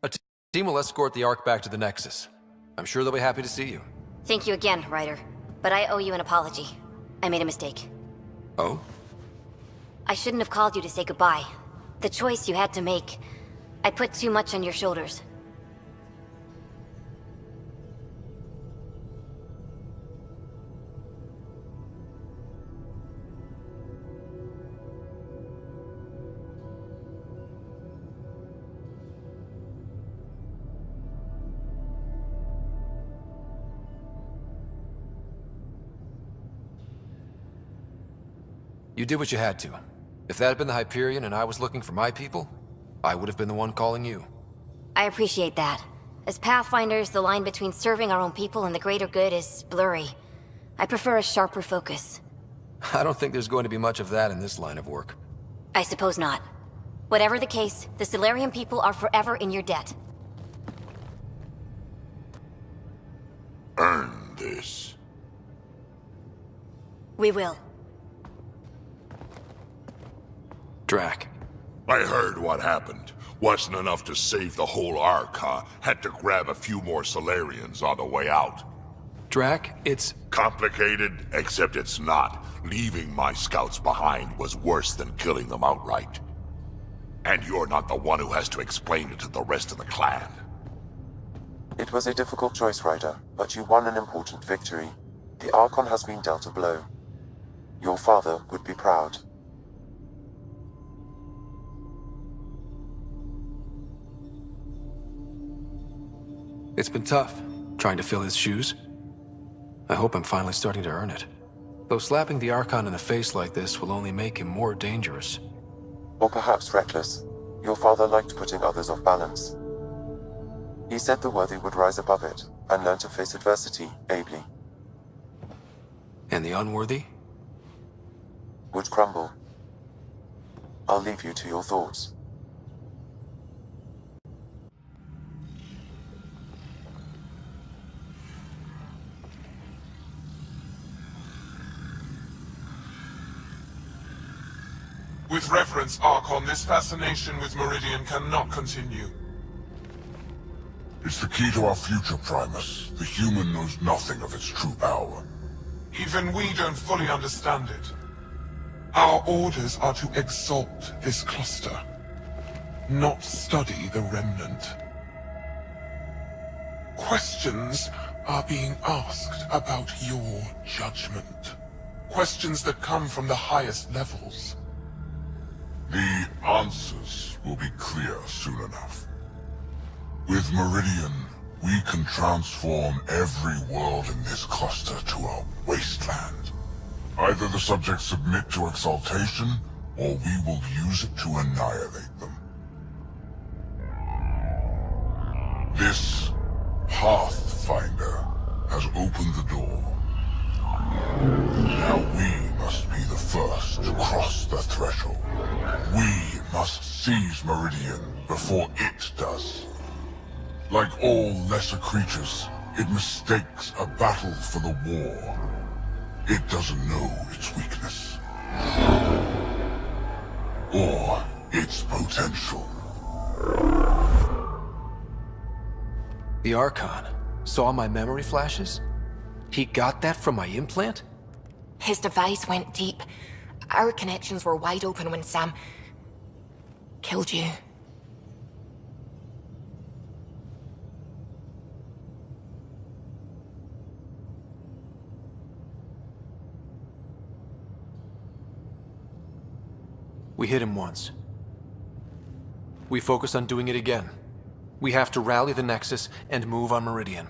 A team will escort the Ark back to the Nexus. I'm sure they'll be happy to see you. Thank you again, Ryder. But I owe you an apology. I made a mistake. Oh? I shouldn't have called you to say goodbye. The choice you had to make. I put too much on your shoulders. You did what you had to. If that had been the Hyperion and I was looking for my people, I would have been the one calling you. I appreciate that. As Pathfinders, the line between serving our own people and the greater good is blurry. I prefer a sharper focus. I don't think there's going to be much of that in this line of work. I suppose not. Whatever the case, the Solarian people are forever in your debt. Earn this. We will. Drac. I heard what happened. Wasn't enough to save the whole Ark, huh? Had to grab a few more Solarians on the way out. Drac, it's... Complicated, except it's not. Leaving my scouts behind was worse than killing them outright. And you're not the one who has to explain it to the rest of the clan. It was a difficult choice, Ryder, but you won an important victory. The Archon has been dealt a blow. Your father would be proud. It's been tough, trying to fill his shoes. I hope I'm finally starting to earn it. Though slapping the Archon in the face like this will only make him more dangerous. Or perhaps reckless. Your father liked putting others off balance. He said the worthy would rise above it, and learn to face adversity ably. And the unworthy? Would crumble. I'll leave you to your thoughts. With reverence, Archon, this fascination with Meridian cannot continue. It's the key to our future, Primus. The human knows nothing of its true power. Even we don't fully understand it. Our orders are to exalt this cluster, not study the remnant. Questions are being asked about your judgment. questions that come from the highest levels. The answers will be clear soon enough. With Meridian, we can transform every world in this cluster to a wasteland. Either the subjects submit to exaltation, or we will use it to annihilate them. This Pathfinder has opened the door. Now we must be the first to cross the threshold. We must seize Meridian before it does. Like all lesser creatures, it mistakes a battle for the war. It doesn't know its weakness. Or its potential. The Archon saw my memory flashes? He got that from my implant? His device went deep. Our connections were wide open when Sam killed you. We hit him once. We focused on doing it again. We have to rally the Nexus and move on Meridian.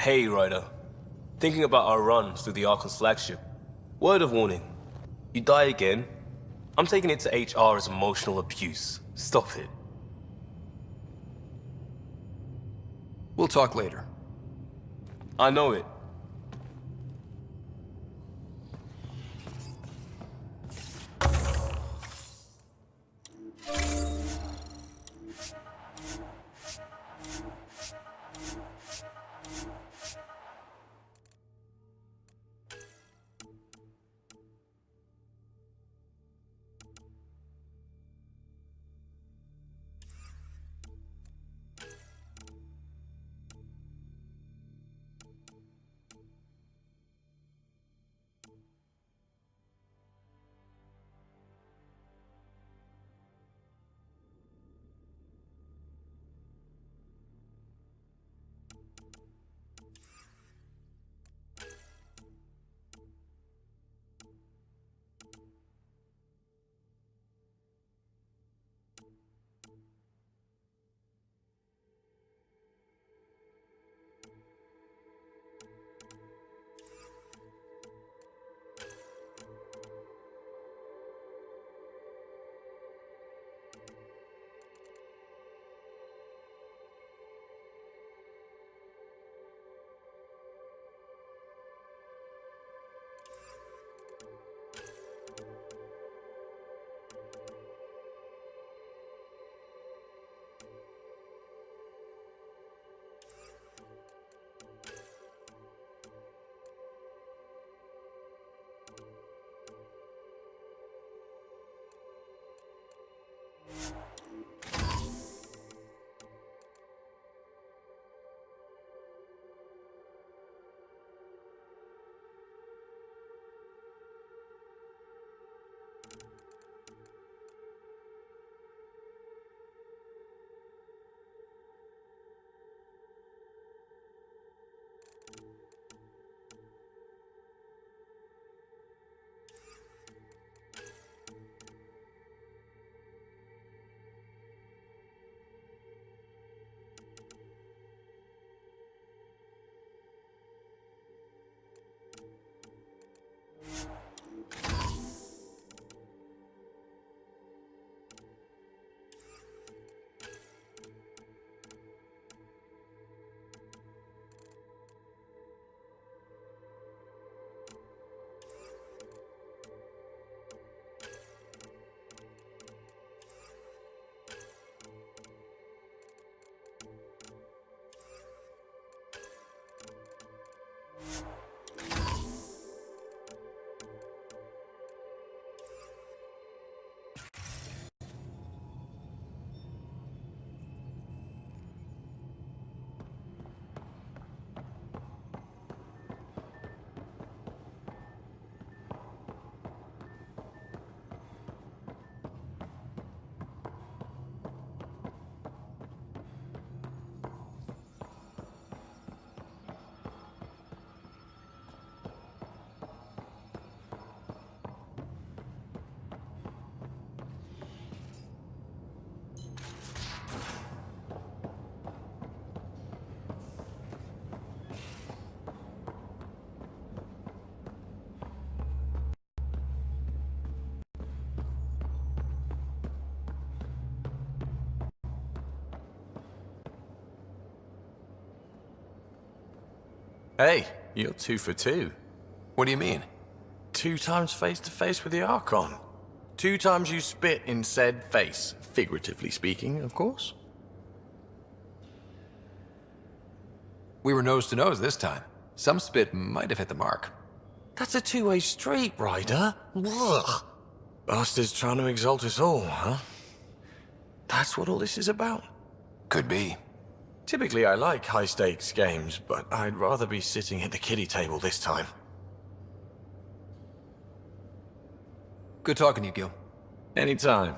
Hey, Ryder. Thinking about our run through the Archon's flagship. Word of warning. You die again, I'm taking it to HR as emotional abuse. Stop it. We'll talk later. I know it. Hey, you're 2 for 2. What do you mean? 2 times face-to-face with the Archon. 2 times you spit in said face. Figuratively speaking, of course. We were nose to nose this time. Some spit might have hit the mark. That's a two-way street, Ryder. Ugh. Bastard's trying to exalt us all, huh? That's what all this is about? Could be. Typically, I like high-stakes games, but I'd rather be sitting at the kiddie table this time. Good talking to you, Gil. Anytime.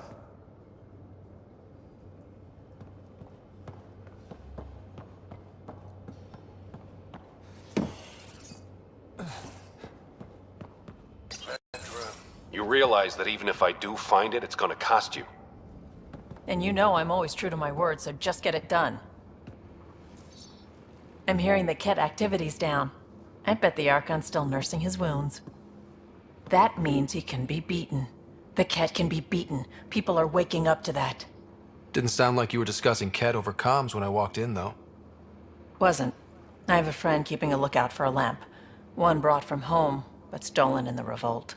You realize that even if I do find it, it's gonna cost you. And you know I'm always true to my word, so just get it done. I'm hearing the Ket activity's down. I bet the Archon's still nursing his wounds. That means he can be beaten. The Ket can be beaten. People are waking up to that. Didn't sound like you were discussing Ket over comms when I walked in, though. Wasn't. I have a friend keeping a lookout for a lamp. One brought from home, but stolen in the revolt.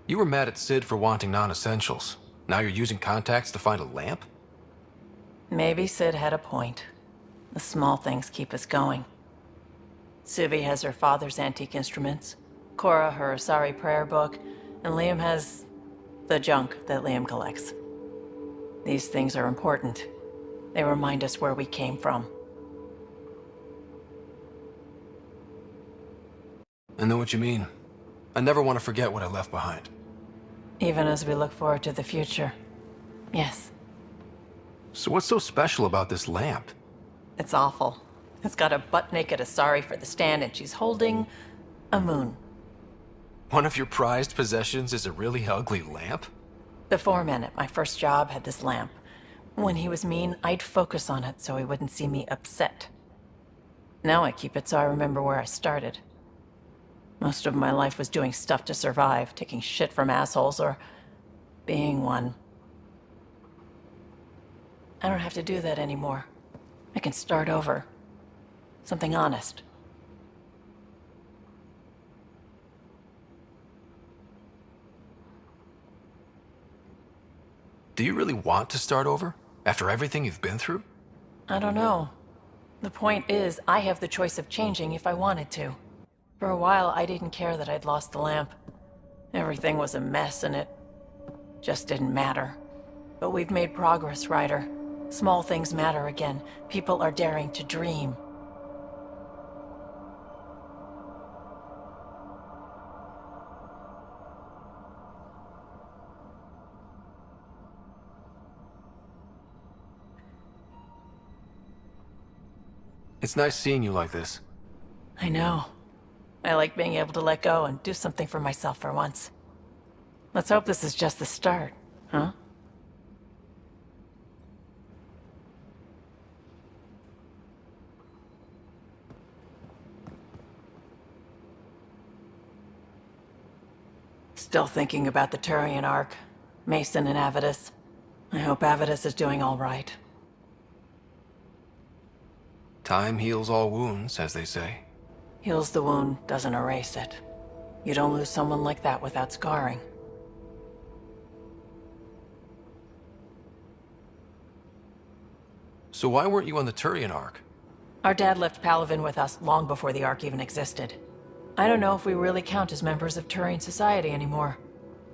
You were mad at Sid for wanting non-essentials. Now you're using contacts to find a lamp? Maybe Sid had a point. The small things keep us going. Suvi has her father's antique instruments, Cora her Asari prayer book, and Liam has the junk that Liam collects. These things are important. They remind us where we came from. I know what you mean. I never want to forget what I left behind. Even as we look forward to the future. Yes. So what's so special about this lamp? It's awful. It's got a butt-naked Asari for the stand, and she's holding a moon. One of your prized possessions is a really ugly lamp? The foreman at my first job had this lamp. When he was mean, I'd focus on it so he wouldn't see me upset. Now I keep it so I remember where I started. Most of my life was doing stuff to survive, taking shit from assholes, or being one. I don't have to do that anymore. I can start over. Something honest. Do you really want to start over? After everything you've been through? I don't know. The point is, I have the choice of changing if I wanted to. For a while, I didn't care that I'd lost the lamp. Everything was a mess, and it just didn't matter. But we've made progress, Ryder. Small things matter again. People are daring to dream. It's nice seeing you like this. I know. I like being able to let go and do something for myself for once. Let's hope this is just the start, huh? Still thinking about the Turian Ark, Mason and Avidus. I hope Avidus is doing all right. Time heals all wounds, as they say. Heals the wound, doesn't erase it. You don't lose someone like that without scarring. So why weren't you on the Turian Ark? Our dad left Palavin with us long before the Ark even existed. I don't know if we really count as members of Turian society anymore.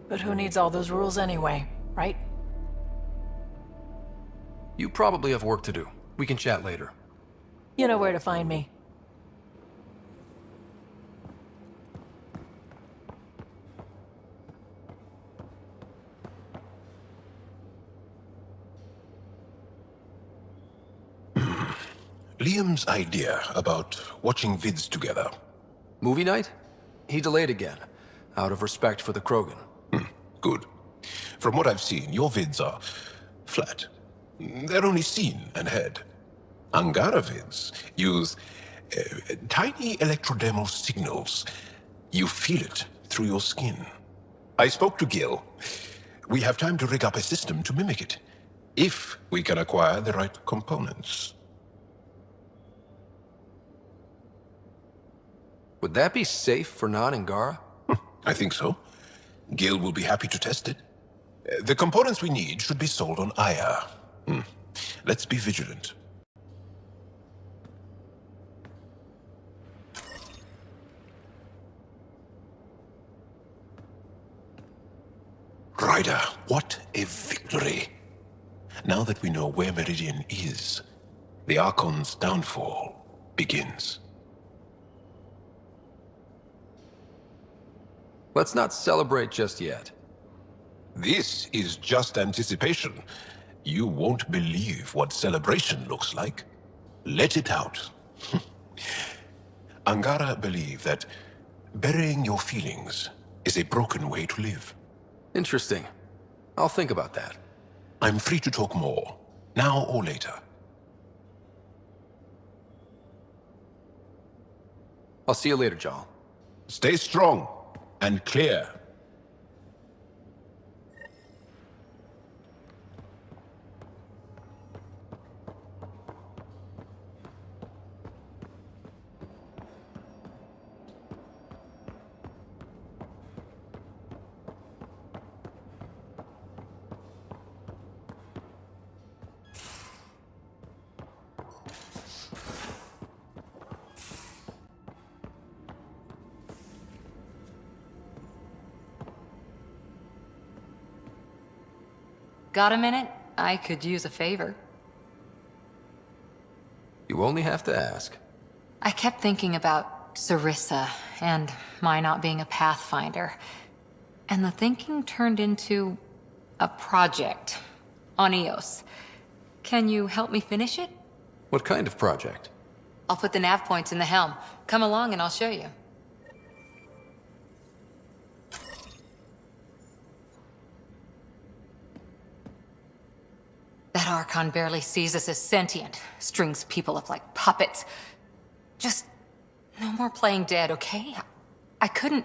But who needs all those rules anyway, right? You probably have work to do. We can chat later. You know where to find me. Liam's idea about watching vids together. Movie night? He delayed again, out of respect for the Krogan. Good. From what I've seen, your vids are flat. They're only seen and heard. Angara vids use tiny electrodermal signals. You feel it through your skin. I spoke to Gil. We have time to rig up a system to mimic it, if we can acquire the right components. Would that be safe for non-Angara? I think so. Gil will be happy to test it. The components we need should be sold on Aya. Let's be vigilant. Ryder, what a victory! Now that we know where Meridian is, the Archon's downfall begins. Let's not celebrate just yet. This is just anticipation. You won't believe what celebration looks like. Let it out. Angara believe that burying your feelings is a broken way to live. Interesting. I'll think about that. I'm free to talk more, now or later. I'll see you later, Joel. Stay strong and clear. Got a minute? I could use a favor. You only have to ask. I kept thinking about Sarissa and my not being a Pathfinder. And the thinking turned into a project on Eos. Can you help me finish it? What kind of project? I'll put the nav points in the helm. Come along and I'll show you. That Archon barely sees us as sentient, strings people up like puppets. Just no more playing dead, okay? I couldn't...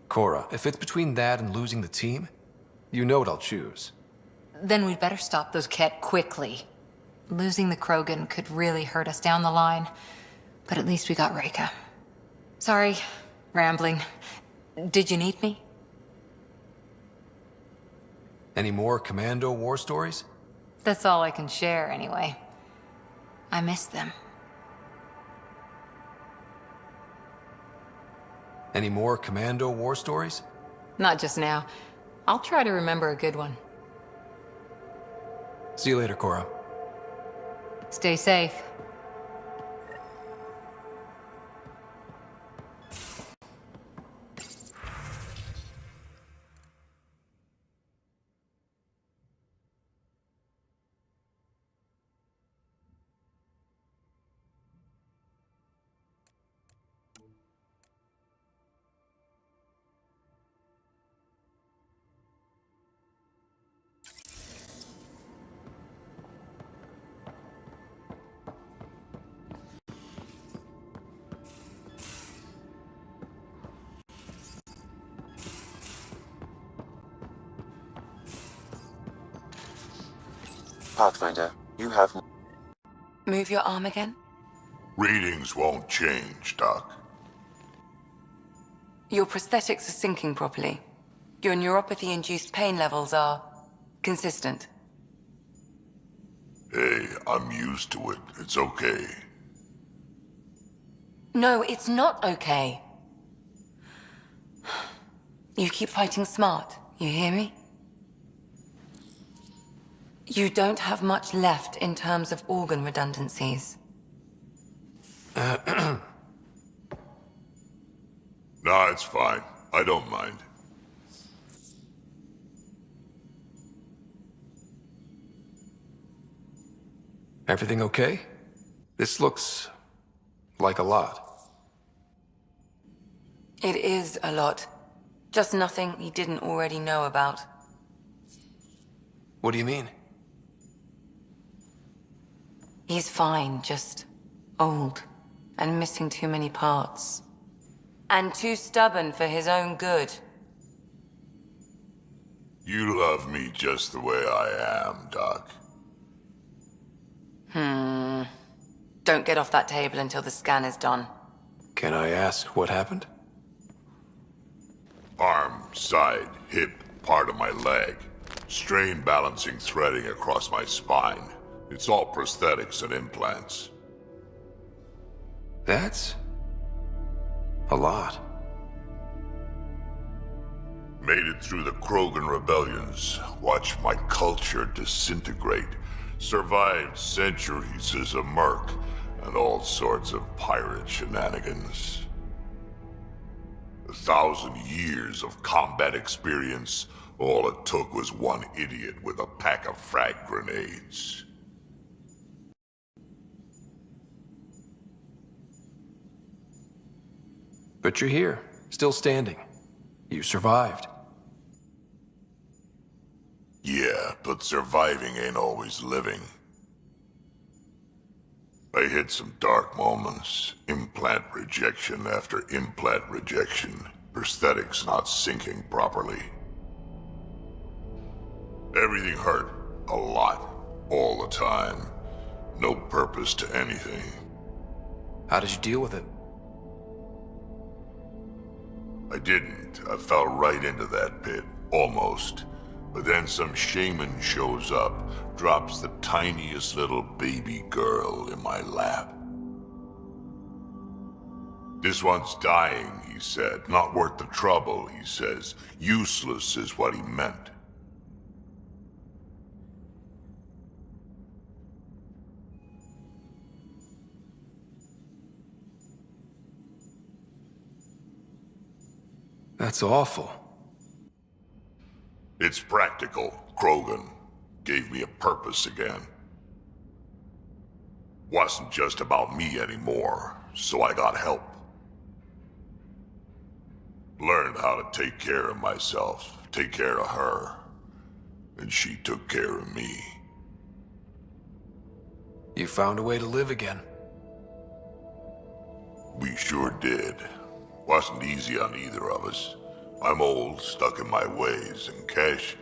Cora, if it's between that and losing the team, you know what I'll choose. Then we'd better stop those Ket quickly. Losing the Krogan could really hurt us down the line. But at least we got Reka. Sorry, rambling. Did you need me? Any more Commando war stories? That's all I can share, anyway. I miss them. Any more Commando war stories? Not just now. I'll try to remember a good one. See you later, Cora. Stay safe. Pathfinder, you have... Move your arm again? Readings won't change, Doc. Your prosthetics are syncing properly. Your neuropathy-induced pain levels are... consistent. Hey, I'm used to it. It's okay. No, it's not okay. You keep fighting smart, you hear me? You don't have much left in terms of organ redundancies. Nah, it's fine. I don't mind. Everything okay? This looks like a lot. It is a lot. Just nothing he didn't already know about. What do you mean? He's fine, just old and missing too many parts. And too stubborn for his own good. You love me just the way I am, Doc. Don't get off that table until the scan is done. Can I ask what happened? Arm, side, hip, part of my leg. Strain balancing threading across my spine. It's all prosthetics and implants. That's... a lot. Made it through the Krogan rebellions. Watched my culture disintegrate. Survived centuries as a merc. And all sorts of pirate shenanigans. 1,000 years of combat experience. All it took was one idiot with a pack of frag grenades. But you're here, still standing. You survived. Yeah, but surviving ain't always living. I hit some dark moments. Implant rejection after implant rejection. Prosthetics not syncing properly. Everything hurt. A lot. All the time. No purpose to anything. How did you deal with it? I didn't. I fell right into that pit. Almost. But then some shaman shows up, drops the tiniest little baby girl in my lap. This one's dying, he said. Not worth the trouble, he says. Useless is what he meant. That's awful. It's practical. Krogan gave me a purpose again. Wasn't just about me anymore, so I got help. Learned how to take care of myself, take care of her. And she took care of me. You found a way to live again. We sure did. Wasn't easy on either of us. I'm old, stuck in my ways, and Cash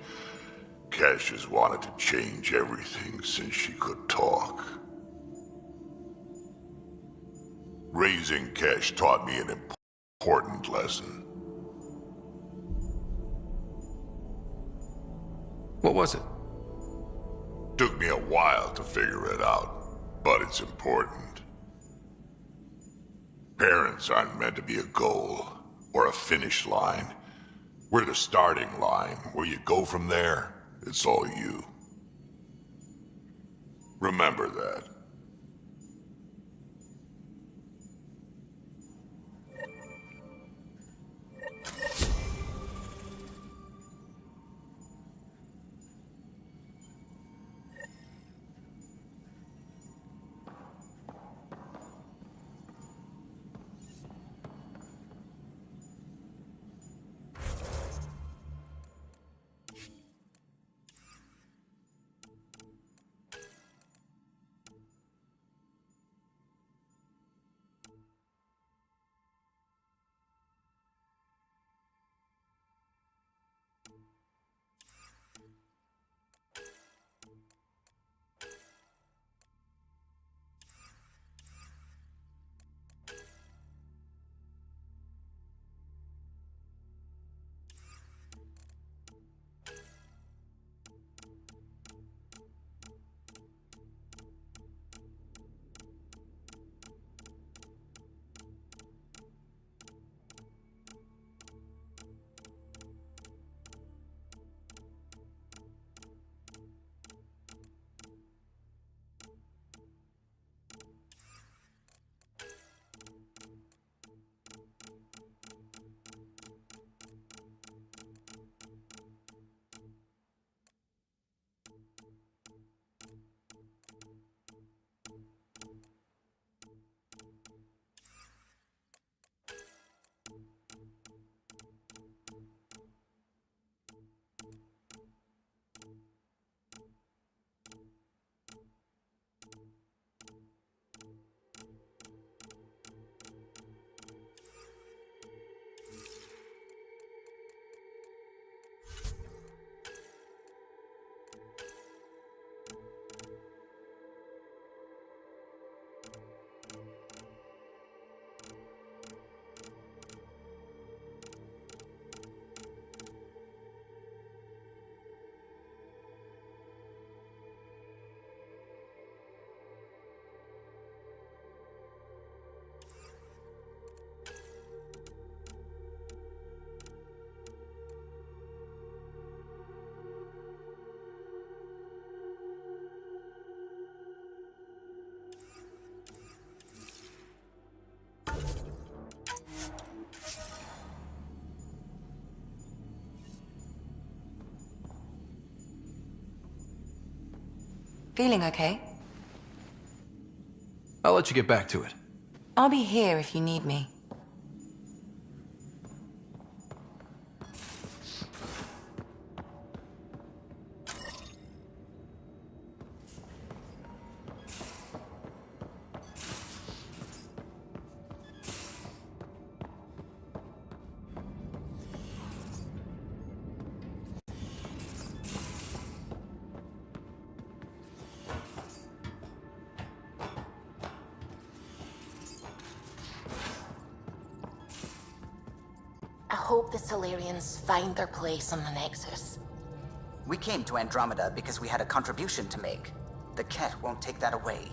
has wanted to change everything since she could talk. Raising Cash taught me an important lesson. What was it? Took me a while to figure it out, but it's important. Parents aren't meant to be a goal, or a finish line. We're the starting line. Where you go from there, it's all you. Remember that. Feeling okay? I'll let you get back to it. I'll be here if you need me. hope the Solarians find their place on the Nexus. We came to Andromeda because we had a contribution to make. The Ket won't take that away.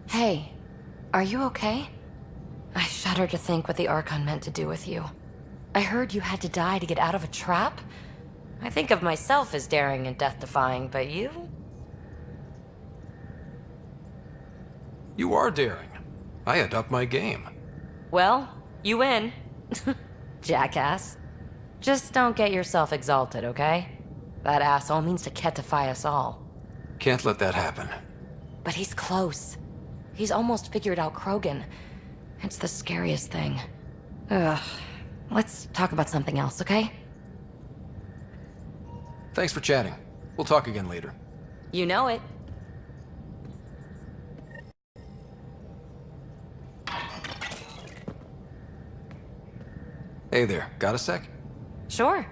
Hey, are you okay? I shudder to think what the Archon meant to do with you. I heard you had to die to get out of a trap? I think of myself as daring and death-defying, but you? You are daring. I had upped my game. Well, you win. Jackass. Just don't get yourself exalted, okay? That asshole means to ketify us all. Can't let that happen. But he's close. He's almost figured out Krogan. It's the scariest thing. Ugh. Let's talk about something else, okay? Thanks for chatting. We'll talk again later. You know it. Hey there, got a sec? Sure.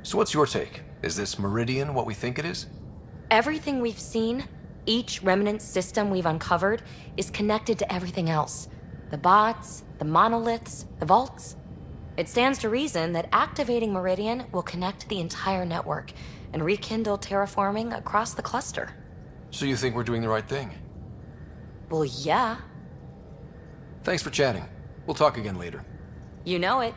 So what's your take? Is this Meridian what we think it is? Everything we've seen, each remnant system we've uncovered, is connected to everything else. The bots, the monoliths, the vaults. It stands to reason that activating Meridian will connect the entire network and rekindle terraforming across the cluster. So you think we're doing the right thing? Well, yeah. Thanks for chatting. We'll talk again later. You know it.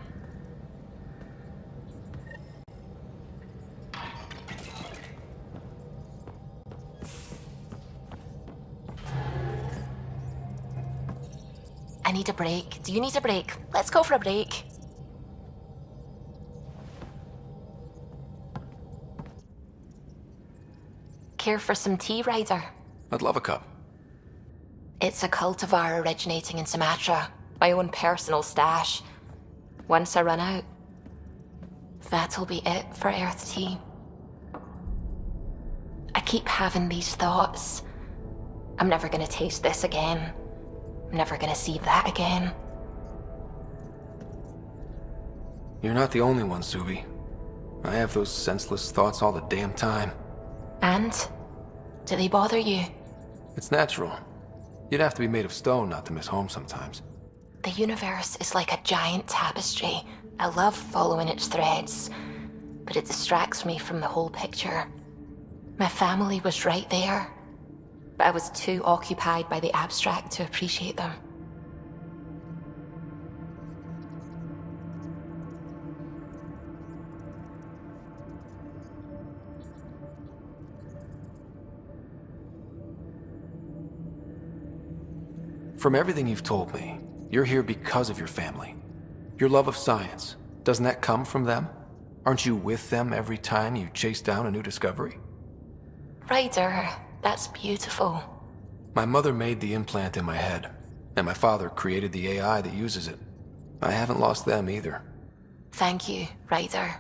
I need a break. Do you need a break? Let's go for a break. Care for some tea, Ryder? I'd love a cup. It's a cultivar originating in Sumatra. My own personal stash. Once I run out, that'll be it for Earth tea. I keep having these thoughts. I'm never gonna taste this again. I'm never gonna see that again. You're not the only one, Subi. I have those senseless thoughts all the damn time. And? Do they bother you? It's natural. You'd have to be made of stone not to miss home sometimes. The universe is like a giant tapestry. I love following its threads, but it distracts me from the whole picture. My family was right there, but I was too occupied by the abstract to appreciate them. From everything you've told me, you're here because of your family. Your love of science, doesn't that come from them? Aren't you with them every time you chase down a new discovery? Ryder, that's beautiful. My mother made the implant in my head, and my father created the AI that uses it. I haven't lost them either. Thank you, Ryder.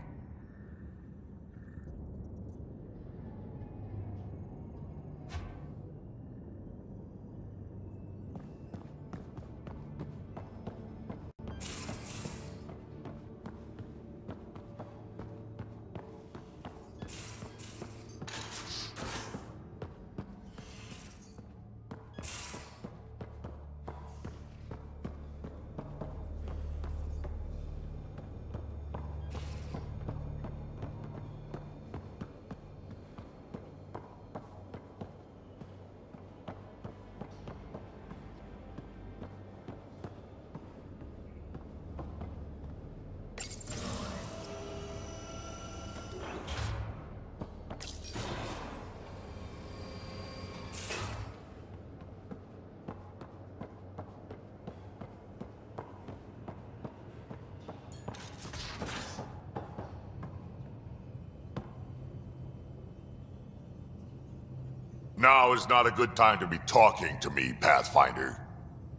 Now is not a good time to be talking to me, Pathfinder.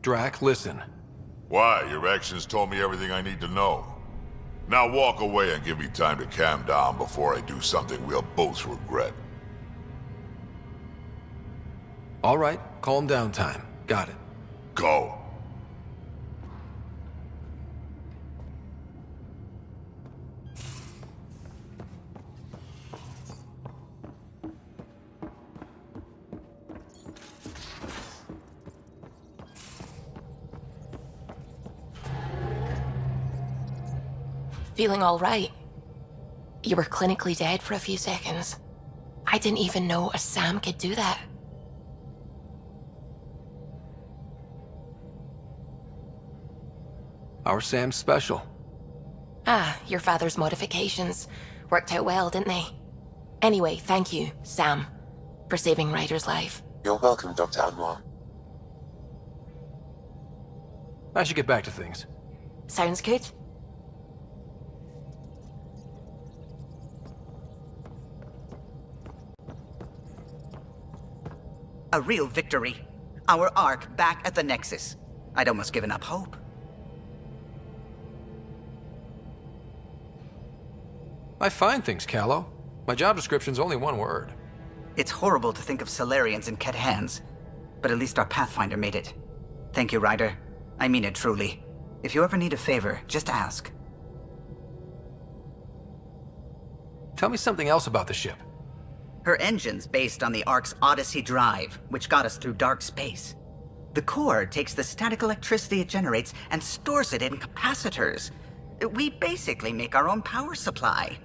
Drac, listen. Why? Your actions told me everything I need to know. Now walk away and give me time to calm down before I do something we'll both regret. All right, calm down time. Got it. Go. Feeling all right? You were clinically dead for a few seconds. I didn't even know a Sam could do that. Our Sam's special. Ah, your father's modifications. Worked out well, didn't they? Anyway, thank you, Sam, for saving Ryder's life. You're welcome, Dr. Anwar. I should get back to things. Sounds good. A real victory. Our Ark back at the Nexus. I'd almost given up hope. I find things, Callow. My job description's only one word. It's horrible to think of Solarians in Ket hands, but at least our Pathfinder made it. Thank you, Ryder. I mean it truly. If you ever need a favor, just ask. Tell me something else about the ship. Her engine's based on the Ark's Odyssey drive, which got us through dark space. The core takes the static electricity it generates and stores it in capacitors. We basically make our own power supply.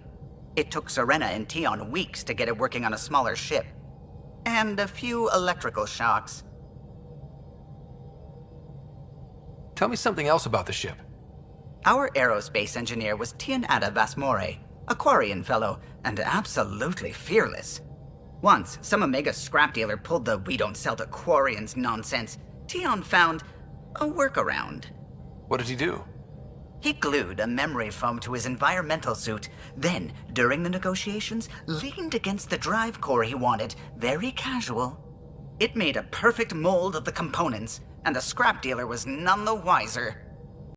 It took Serena and Tion weeks to get it working on a smaller ship. And a few electrical shocks. Tell me something else about the ship. Our aerospace engineer was Tion Ada Vasmore, a Quarian fellow, and absolutely fearless. Once, some Omega scrap dealer pulled the "we don't sell to Quarians" nonsense. Tion found a workaround. What did he do? He glued a memory foam to his environmental suit, then, during the negotiations, leaned against the drive core he wanted, very casual. It made a perfect mold of the components, and the scrap dealer was none the wiser.